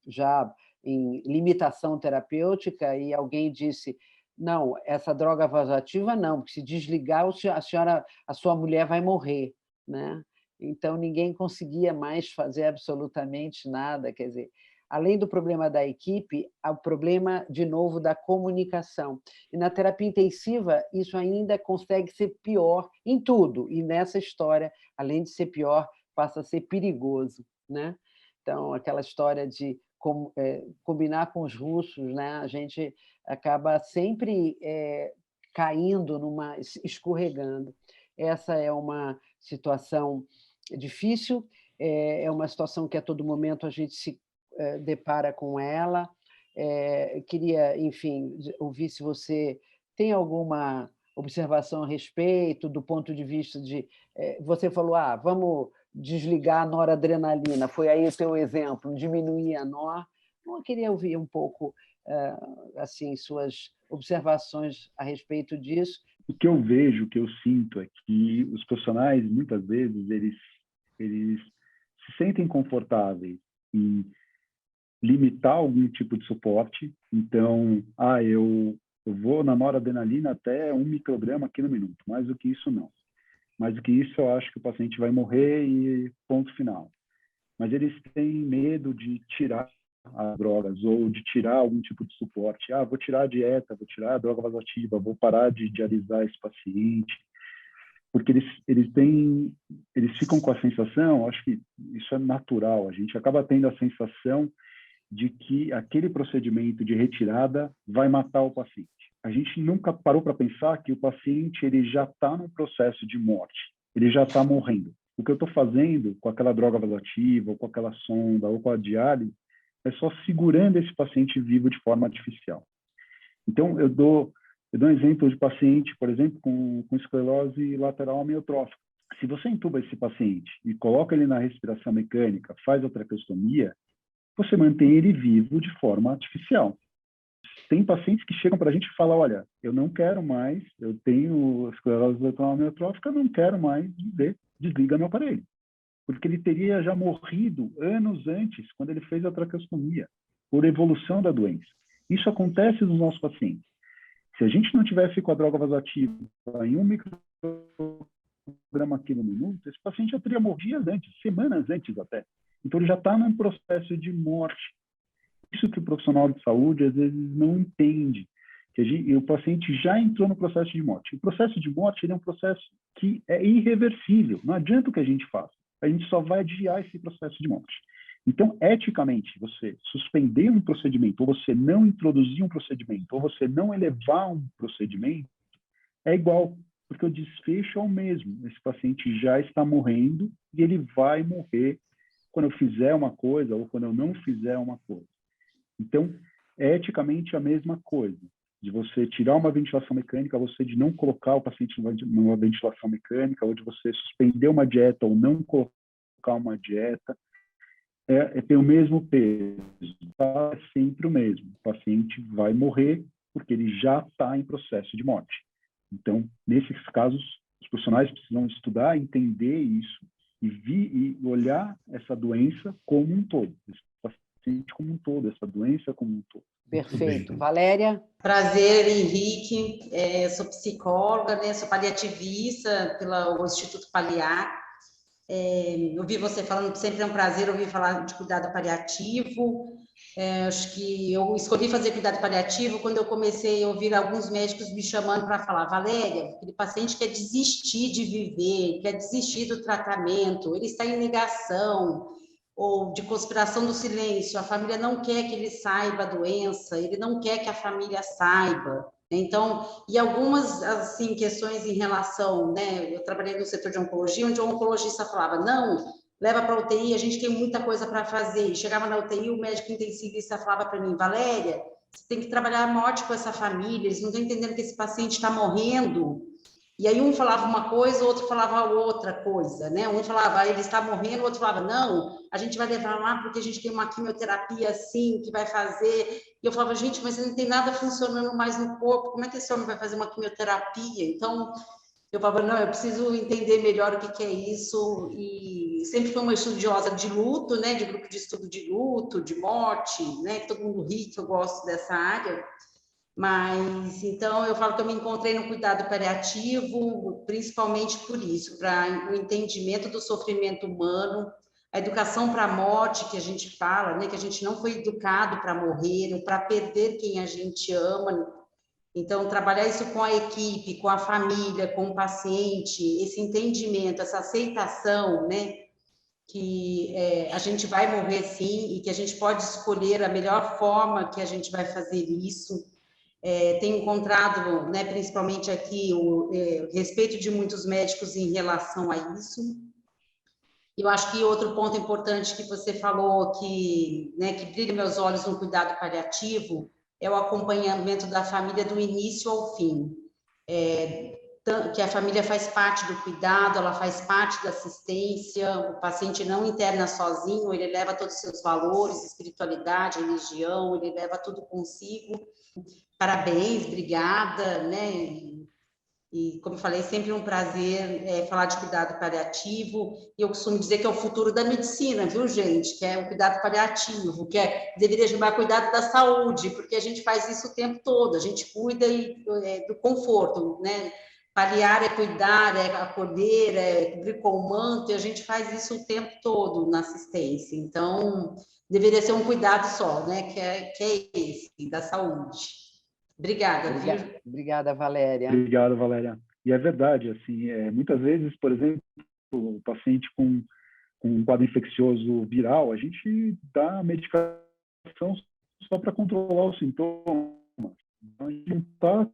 já em limitação terapêutica, e alguém disse: não, essa droga vasoativa não, porque se desligar, a sua mulher vai morrer, né? Então, ninguém conseguia mais fazer absolutamente nada. Quer dizer, além do problema da equipe, há o problema, de novo, da comunicação. E na terapia intensiva, isso ainda consegue ser pior em tudo. E nessa história, além de ser pior, passa a ser perigoso, né? Então, aquela história de combinar com os russos, né? A gente acaba sempre caindo, escorregando. Essa é uma situação difícil, é uma situação que a todo momento a gente se depara com ela. Queria, enfim, ouvir se você tem alguma observação a respeito, do ponto de vista de... Você falou, vamos desligar a noradrenalina, foi aí o teu exemplo, diminuir a nor. Eu queria ouvir um pouco assim, suas observações a respeito disso. O que eu vejo, o que eu sinto é que os profissionais, muitas vezes, eles se sentem confortáveis em limitar algum tipo de suporte. Então, eu vou na noradrenalina até 1 micrograma aqui no minuto. Mais do que isso, não. Mais do que isso, eu acho que o paciente vai morrer e ponto final. Mas eles têm medo de tirar as drogas ou de tirar algum tipo de suporte. Vou tirar a dieta, vou tirar a droga vasoativa, vou parar de dialisar esse paciente. Porque eles ficam com a sensação, acho que isso é natural, a gente acaba tendo a sensação de que aquele procedimento de retirada vai matar o paciente. A gente nunca parou para pensar que o paciente ele já está num processo de morte, ele já está morrendo. O que eu estou fazendo com aquela droga vasoativa, ou com aquela sonda, ou com a diálise, é só segurando esse paciente vivo de forma artificial. Então, eu dou um exemplo de paciente, por exemplo, com esclerose lateral amiotrófica. Se você entuba esse paciente e coloca ele na respiração mecânica, faz a traqueostomia, você mantém ele vivo de forma artificial. Tem pacientes que chegam para a gente e falam, olha, eu não quero mais, eu tenho esclerose lateral amiotrófica, eu não quero mais dizer, desliga meu aparelho. Porque ele teria já morrido anos antes, quando ele fez a traqueostomia, por evolução da doença. Isso acontece nos nossos pacientes. Se a gente não tivesse com a droga vasoativa em 1 micrograma quilo minuto, esse paciente já teria morrido antes, semanas antes até. Então, ele já está num processo de morte. Isso que o profissional de saúde, às vezes, não entende. O paciente já entrou no processo de morte. O processo de morte ele é um processo que é irreversível. Não adianta o que a gente faça. A gente só vai adiar esse processo de morte. Então, eticamente, você suspender um procedimento, ou você não introduzir um procedimento, ou você não elevar um procedimento, é igual, porque o desfecho é o mesmo. Esse paciente já está morrendo e ele vai morrer quando eu fizer uma coisa ou quando eu não fizer uma coisa. Então, é eticamente a mesma coisa. De você tirar uma ventilação mecânica, você de não colocar o paciente numa ventilação mecânica, ou de você suspender uma dieta ou não colocar uma dieta, tem o mesmo peso, é sempre o mesmo. O paciente vai morrer porque ele já está em processo de morte. Então, nesses casos, os profissionais precisam estudar, entender isso e olhar essa doença como um todo, esse paciente como um todo, essa doença como um todo. Perfeito. Valéria? Prazer, Henrique. Sou psicóloga, né? Sou paliativista pelo Instituto Paliar. Ouvi você falando que sempre é um prazer ouvir falar de cuidado paliativo. Acho que eu escolhi fazer cuidado paliativo quando eu comecei a ouvir alguns médicos me chamando para falar: Valéria, aquele paciente quer desistir de viver, quer desistir do tratamento, ele está em negação, ou de conspiração do silêncio, a família não quer que ele saiba a doença, ele não quer que a família saiba. Então, e algumas, assim, questões em relação, né, eu trabalhei no setor de oncologia, onde o oncologista falava: não, leva para a UTI, a gente tem muita coisa para fazer. E chegava na UTI, o médico intensivista falava para mim: Valéria, você tem que trabalhar a morte com essa família, eles não estão entendendo que esse paciente está morrendo. E aí um falava uma coisa, o outro falava outra coisa, né? Um falava: ele está morrendo, o outro falava: não, a gente vai levar lá porque a gente tem uma quimioterapia assim, que vai fazer. E eu falava: gente, mas não tem nada funcionando mais no corpo, como é que esse homem vai fazer uma quimioterapia? Então, eu falava: não, eu preciso entender melhor o que é isso. E sempre fui uma estudiosa de luto, né? De grupo de estudo de luto, de morte, né? Todo mundo ri que eu gosto dessa área. Mas, então, eu falo que eu me encontrei no cuidado paliativo, principalmente por isso, para o entendimento do sofrimento humano, a educação para a morte, que a gente fala, né, que a gente não foi educado para morrer, ou para perder quem a gente ama. Então, trabalhar isso com a equipe, com a família, com o paciente, esse entendimento, essa aceitação, né, que a gente vai morrer sim, e que a gente pode escolher a melhor forma que a gente vai fazer isso. Tenho encontrado, né, principalmente aqui, o respeito de muitos médicos em relação a isso. Eu acho que outro ponto importante que você falou, que, né, que brilha meus olhos no cuidado paliativo, é o acompanhamento da família do início ao fim. Que a família faz parte do cuidado, ela faz parte da assistência, o paciente não interna sozinho, ele leva todos os seus valores, espiritualidade, religião, ele leva tudo consigo. Parabéns, obrigada, né? E como eu falei, sempre um prazer falar de cuidado paliativo. E eu costumo dizer que é o futuro da medicina, viu, gente? Que é o cuidado paliativo, que deveria chamar cuidado da saúde, porque a gente faz isso o tempo todo, a gente cuida do conforto, né? Paliar é cuidar, é acolher, é cobrir com o manto, e a gente faz isso o tempo todo na assistência. Então, deveria ser um cuidado só, né? Que é esse, da saúde. Obrigada, viu? Obrigada, Valéria. Obrigado, Valéria. E é verdade, assim, muitas vezes, por exemplo, o paciente com um quadro infeccioso viral, a gente dá medicação só para controlar os sintomas. A gente não está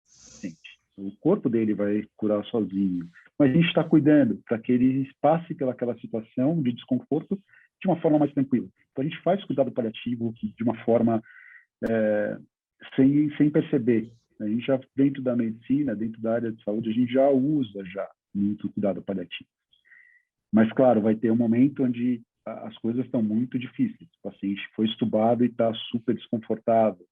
paciente. O corpo dele vai curar sozinho. Mas a gente está cuidando para que ele passe pelaquela situação de desconforto de uma forma mais tranquila. Então, a gente faz cuidado paliativo de uma forma sem perceber. A gente já, dentro da medicina, dentro da área de saúde, a gente já usa muito cuidado paliativo. Mas, claro, vai ter um momento onde as coisas estão muito difíceis. O paciente foi estubado e está super desconfortável,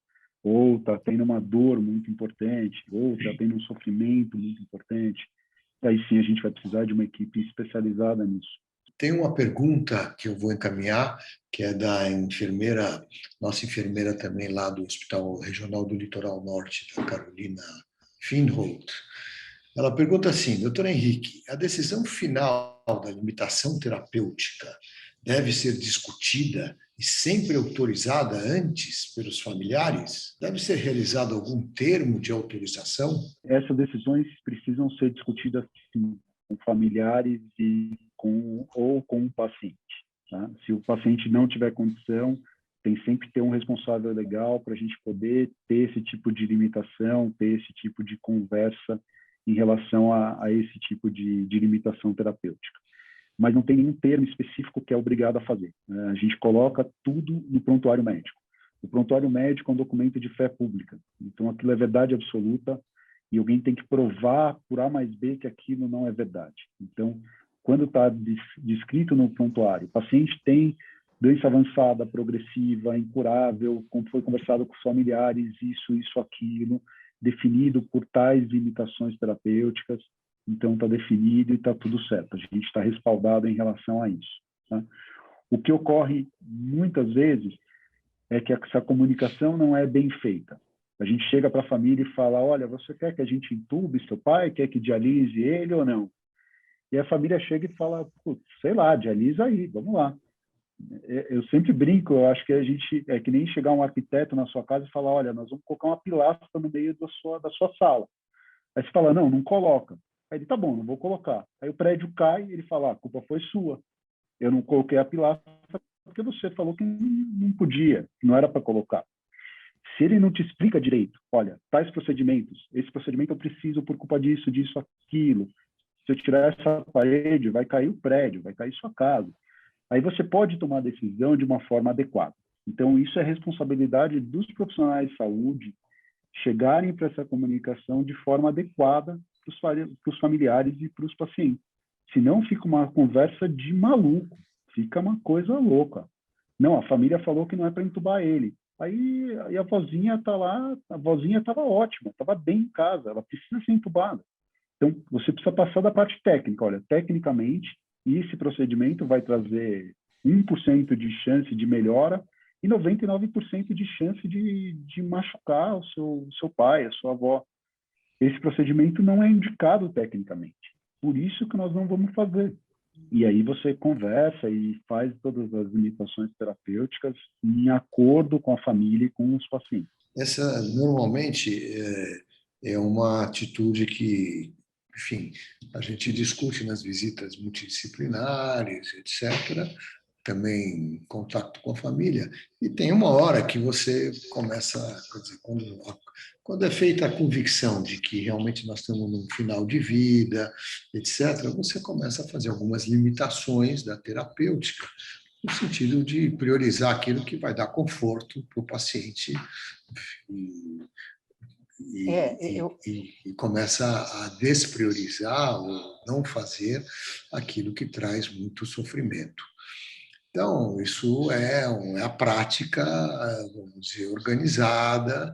ou está tendo uma dor muito importante, ou está tendo um sofrimento muito importante. Aí sim a gente vai precisar de uma equipe especializada nisso. Tem uma pergunta que eu vou encaminhar, que é da enfermeira, nossa enfermeira também lá do Hospital Regional do Litoral Norte, da Carolina Finholt. Ela pergunta assim, doutor Henrique, a decisão final da limitação terapêutica deve ser discutida e sempre autorizada antes pelos familiares? Deve ser realizado algum termo de autorização? Essas decisões precisam ser discutidas sim, com familiares ou com o paciente. Tá? Se o paciente não tiver condição, tem sempre que ter um responsável legal para a gente poder ter esse tipo de limitação, ter esse tipo de conversa em relação a esse tipo de limitação terapêutica. Mas não tem nenhum termo específico que é obrigado a fazer. Né? A gente coloca tudo no prontuário médico. O prontuário médico é um documento de fé pública. Então, aquilo é verdade absoluta e alguém tem que provar por A mais B que aquilo não é verdade. Então, quando está descrito no prontuário, o paciente tem doença avançada, progressiva, incurável, como foi conversado com os familiares, isso, aquilo, definido por tais limitações terapêuticas, então está definido e está tudo certo. A gente está respaldado em relação a isso. Tá? O que ocorre muitas vezes é que essa comunicação não é bem feita. A gente chega para a família e fala, olha, você quer que a gente entube seu pai? Quer que dialise ele ou não? E a família chega e fala, sei lá, dialisa aí, vamos lá. Eu sempre brinco, eu acho que a gente é que nem chegar um arquiteto na sua casa e falar, olha, nós vamos colocar uma pilastra no meio da sua sala. Aí você fala, não coloca. Aí ele, tá bom, não vou colocar. Aí o prédio cai e ele fala, a culpa foi sua. Eu não coloquei a pilastra porque você falou que não podia, que não era para colocar. Se ele não te explica direito, olha, tais procedimentos, esse procedimento eu preciso por culpa disso, aquilo. Se eu tirar essa parede, vai cair o prédio, vai cair sua casa. Aí você pode tomar a decisão de uma forma adequada. Então, isso é responsabilidade dos profissionais de saúde chegarem para essa comunicação de forma adequada para os familiares e para os pacientes. Senão fica uma conversa de maluco, fica uma coisa louca. Não, a família falou que não é para entubar ele. Aí a vozinha está lá, a vozinha estava ótima, estava bem em casa, ela precisa ser entubada. Então, você precisa passar da parte técnica. Olha, tecnicamente, esse procedimento vai trazer 1% de chance de melhora e 99% de chance de machucar o seu pai, a sua avó. Esse procedimento não é indicado tecnicamente. Por isso que nós não vamos fazer. E aí você conversa e faz todas as limitações terapêuticas em acordo com a família e com os pacientes. Essa, normalmente, é uma atitude que, enfim, a gente discute nas visitas multidisciplinares, etc., também em contato com a família, e tem uma hora que você começa, quer dizer, quando é feita a convicção de que realmente nós estamos num final de vida, etc., você começa a fazer algumas limitações da terapêutica, no sentido de priorizar aquilo que vai dar conforto para o paciente e começa a despriorizar ou não fazer aquilo que traz muito sofrimento. Então, isso é a prática, vamos dizer, organizada,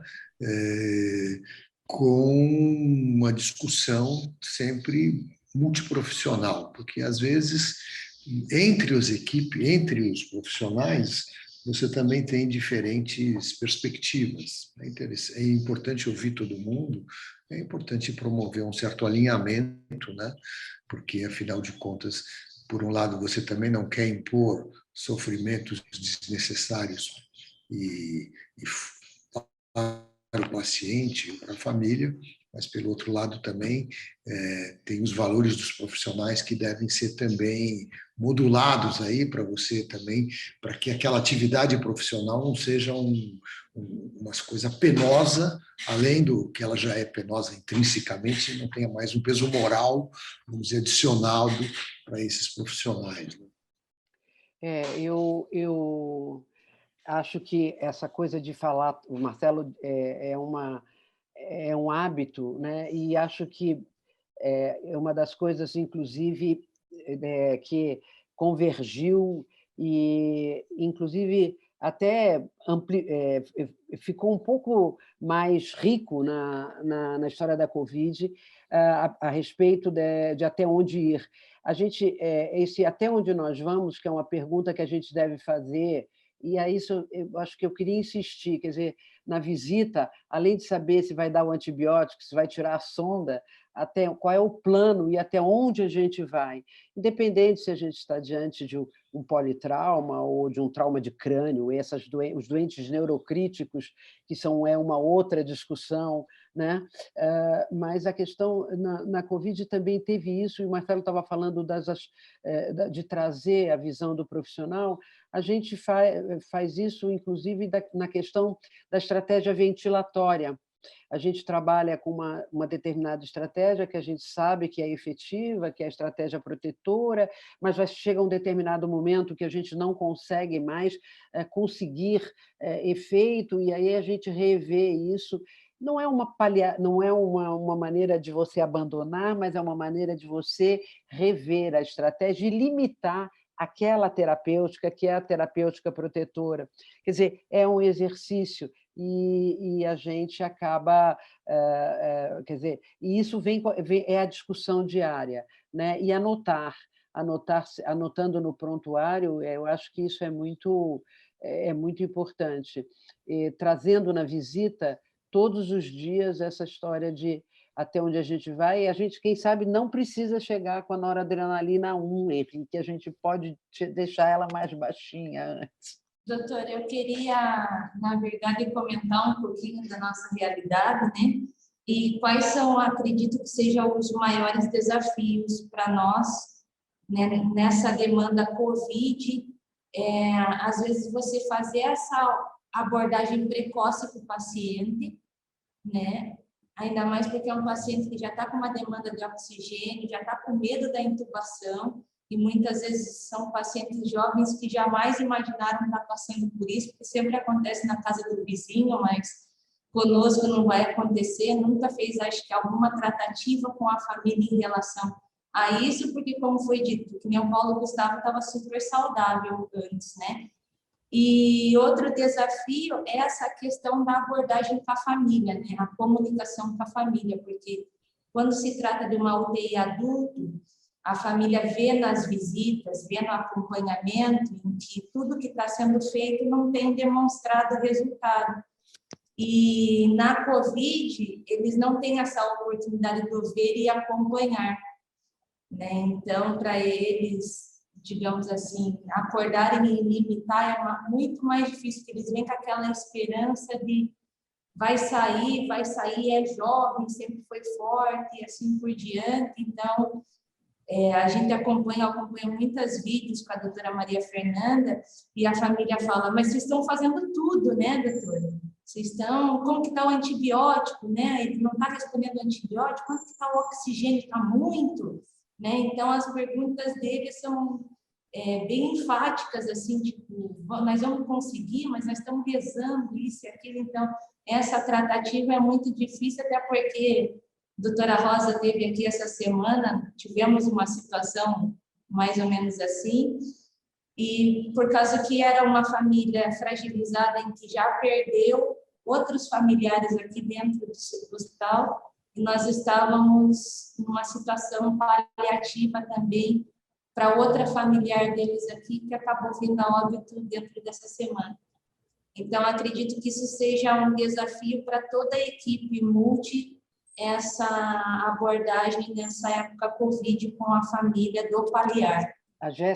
com uma discussão sempre multiprofissional, porque às vezes entre entre os profissionais, você também tem diferentes perspectivas. É importante ouvir todo mundo, é importante promover um certo alinhamento, né? Porque, afinal de contas, por um lado, você também não quer impor sofrimentos desnecessários e para o paciente, para a família, mas, pelo outro lado, também tem os valores dos profissionais que devem ser também modulados aí para você também, para que aquela atividade profissional não seja uma coisa penosa, além do que ela já é penosa intrinsecamente, não tenha mais um peso moral, vamos dizer, adicionado para esses profissionais. Né? Eu acho que essa coisa de falar, o Marcelo é um hábito, né? E acho que é uma das coisas, inclusive, que convergiu e, inclusive, até ficou um pouco mais rico na história da Covid a respeito de até onde ir. esse até onde nós vamos, que é uma pergunta que a gente deve fazer, e a isso eu acho que eu queria insistir, quer dizer, na visita, além de saber se vai dar o antibiótico, se vai tirar a sonda, até qual é o plano e até onde a gente vai. Independente se a gente está diante de um politrauma ou de um trauma de crânio, os doentes neurocríticos, que é uma outra discussão, né? Mas a questão na Covid também teve isso, e o Marcelo estava falando de trazer a visão do profissional. A gente faz isso, inclusive, na questão da estratégia ventilatória. A gente trabalha com uma determinada estratégia que a gente sabe que é efetiva, que é a estratégia protetora, mas chega um determinado momento que a gente não consegue mais conseguir efeito, e aí a gente revê isso. Não é uma maneira de você abandonar, mas é uma maneira de você rever a estratégia e limitar aquela terapêutica que é a terapêutica protetora. Quer dizer, é um exercício e a gente acaba, quer dizer, e isso é a discussão diária, né? E anotando no prontuário, eu acho que isso é muito importante. Trazendo na visita todos os dias essa história de até onde a gente vai, e a gente, quem sabe, não precisa chegar com a noradrenalina 1, que a gente pode deixar ela mais baixinha antes. Doutora, eu queria, na verdade, comentar um pouquinho da nossa realidade, né? E quais são, acredito que sejam os maiores desafios para nós, né, nessa demanda COVID. Às vezes, você fazer essa abordagem precoce para o paciente, né? Ainda mais porque é um paciente que já está com uma demanda de oxigênio, já está com medo da intubação, e muitas vezes são pacientes jovens que jamais imaginaram estar passando por isso, porque sempre acontece na casa do vizinho, mas conosco não vai acontecer. Nunca fez, acho que, alguma tratativa com a família em relação a isso, porque, como foi dito, que nem o Paulo Gustavo estava super saudável antes, né? E outro desafio é essa questão da abordagem com a família, né? A comunicação com a família, porque quando se trata de uma UTI adulto, a família vê nas visitas, vê no acompanhamento, em que tudo que está sendo feito não tem demonstrado resultado. E na COVID, eles não têm essa oportunidade de ver e acompanhar, né? Então, para eles, digamos assim, acordarem e limitar é muito mais difícil, porque eles vêm com aquela esperança de vai sair, é jovem, sempre foi forte e assim por diante. Então, a gente acompanha muitos vídeos com a doutora Maria Fernanda e a família fala, mas vocês estão fazendo tudo, né, doutora? Como que está o antibiótico, né? Ele não está respondendo ao antibiótico, quanto que está o oxigênio? Está muito, né? Então, as perguntas deles são bem enfáticas, assim, tipo, nós vamos conseguir, mas nós estamos rezando isso e aquilo. Então, essa tratativa é muito difícil, até porque a doutora Rosa teve aqui essa semana, tivemos uma situação mais ou menos assim, e por causa que era uma família fragilizada, em que já perdeu outros familiares aqui dentro do hospital, e nós estávamos numa situação paliativa também para outra familiar deles aqui, que acabou vindo a óbito dentro dessa semana. Então, acredito que isso seja um desafio para toda a equipe multi, essa abordagem nessa época COVID com a família do paliar.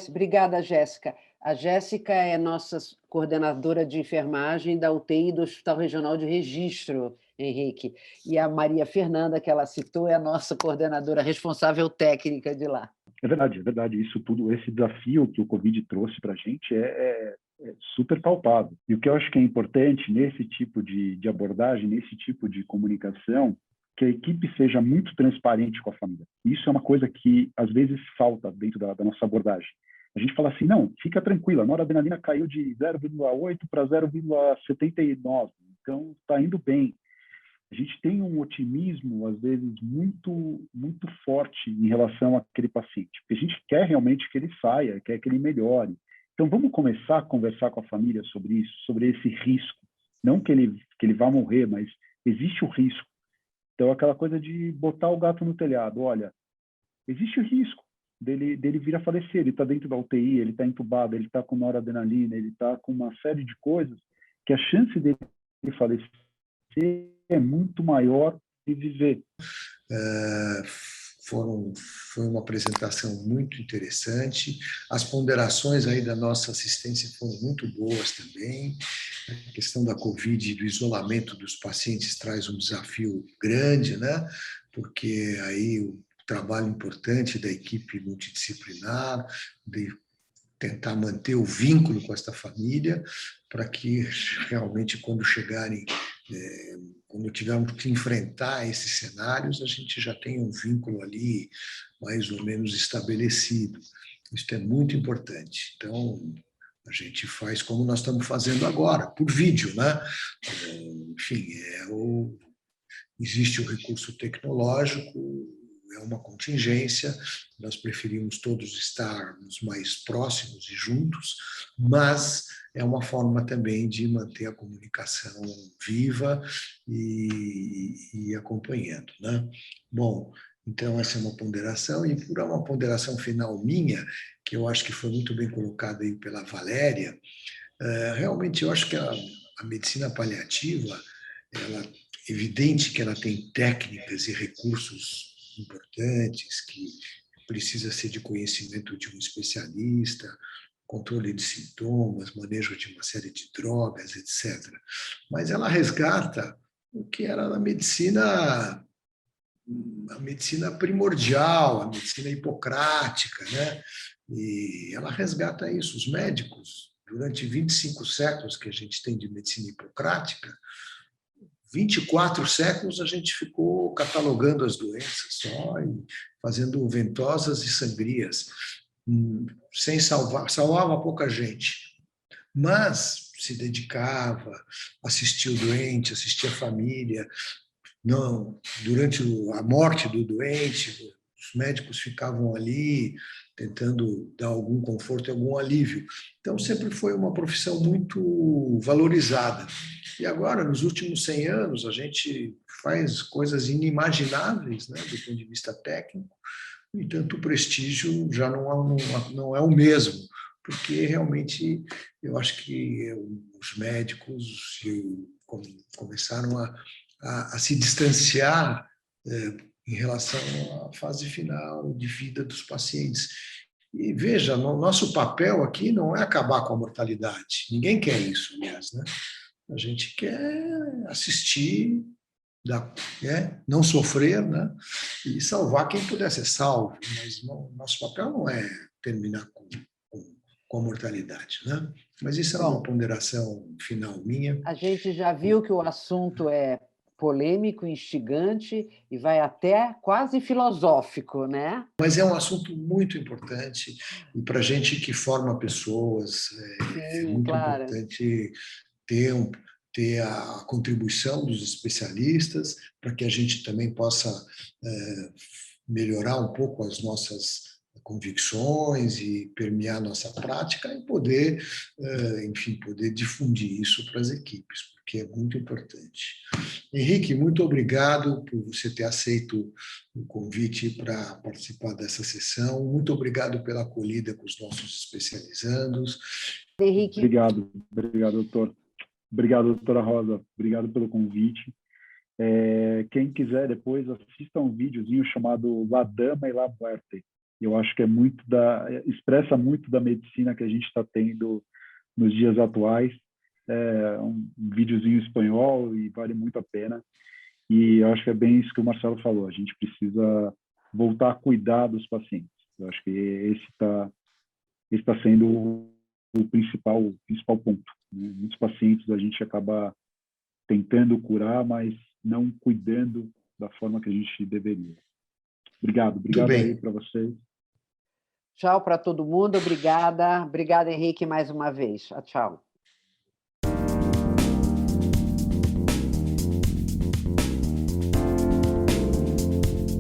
Obrigada, Jéssica. A Jéssica é nossa coordenadora de enfermagem da UTI do Hospital Regional de Registro, Henrique. E a Maria Fernanda, que ela citou, é a nossa coordenadora responsável técnica de lá. É verdade. Isso tudo, esse desafio que o Covid trouxe para a gente é super palpável. E o que eu acho que é importante nesse tipo de abordagem, nesse tipo de comunicação, que a equipe seja muito transparente com a família. Isso é uma coisa que, às vezes, falta dentro da nossa abordagem. A gente fala assim, não, fica tranquila, a noradrenalina caiu de 0,8 para 0,79, então está indo bem. A gente tem um otimismo, às vezes, muito, muito forte em relação àquele paciente, porque a gente quer realmente que ele saia, quer que ele melhore. Então, vamos começar a conversar com a família sobre isso, sobre esse risco. Não que ele vá morrer, mas existe o risco. Então, aquela coisa de botar o gato no telhado. Olha, existe o risco dele vir a falecer. Ele está dentro da UTI, ele está entubado, ele está com noradrenalina, ele está com uma série de coisas que a chance dele falecer é muito maior de viver. Foi uma apresentação muito interessante. As ponderações aí da nossa assistência foram muito boas também. A questão da Covid e do isolamento dos pacientes traz um desafio grande, né? Porque aí o trabalho importante da equipe multidisciplinar, de tentar manter o vínculo com esta família, para que realmente, quando chegarem, quando tivermos que enfrentar esses cenários, a gente já tenha um vínculo ali mais ou menos estabelecido. Isso é muito importante. Então, a gente faz como nós estamos fazendo agora, por vídeo, né? Enfim, existe o recurso tecnológico, é uma contingência, nós preferimos todos estarmos mais próximos e juntos, mas é uma forma também de manter a comunicação viva e acompanhando, né? Bom, então essa é uma ponderação, e por uma ponderação final minha, que eu acho que foi muito bem colocada aí pela Valéria, realmente eu acho que a medicina paliativa, ela, evidente que ela tem técnicas e recursos importantes, que precisa ser de conhecimento de um especialista, controle de sintomas, manejo de uma série de drogas, etc. Mas ela resgata o que era a medicina primordial, a medicina hipocrática, né? E ela resgata isso. Os médicos, durante 25 séculos que a gente tem de medicina hipocrática, 24 séculos a gente ficou catalogando as doenças só e fazendo ventosas e sangrias, sem salvava pouca gente, mas se dedicava, assistia o doente, assistia a família. Não, durante a morte do doente, os médicos ficavam ali tentando dar algum conforto e algum alívio. Então, sempre foi uma profissão muito valorizada. E agora, nos últimos 100 anos, a gente faz coisas inimagináveis, né, do ponto de vista técnico, no entanto, o prestígio já não é o mesmo, porque realmente eu acho que os médicos começaram a se distanciar em relação à fase final de vida dos pacientes. E veja, o nosso papel aqui não é acabar com a mortalidade. Ninguém quer isso, aliás, né? A gente quer assistir, não sofrer, né? E salvar quem puder ser salvo. Mas nosso papel não é terminar com a mortalidade, né? Mas isso era uma ponderação final minha. A gente já viu que o assunto é polêmico, instigante e vai até quase filosófico, né? Mas é um assunto muito importante e para a gente que forma pessoas é muito importante ter a contribuição dos especialistas para que a gente também possa melhorar um pouco as nossas convicções e permear nossa prática e poder, enfim, poder difundir isso para as equipes, porque é muito importante. Henrique, muito obrigado por você ter aceito o convite para participar dessa sessão. Muito obrigado pela acolhida com os nossos especializandos. Henrique. Obrigado, doutor. Obrigado, doutora Rosa. Obrigado pelo convite. Quem quiser depois assista um videozinho chamado La Dama e la Muerte. Eu acho que expressa muito da medicina que a gente está tendo nos dias atuais. É um videozinho espanhol e vale muito a pena. E eu acho que é bem isso que o Marcelo falou. A gente precisa voltar a cuidar dos pacientes. Eu acho que esse está sendo o principal ponto. Né? Muitos pacientes a gente acaba tentando curar, mas não cuidando da forma que a gente deveria. Obrigado aí para vocês. Tchau para todo mundo, obrigada. Obrigada, Henrique, mais uma vez. Tchau.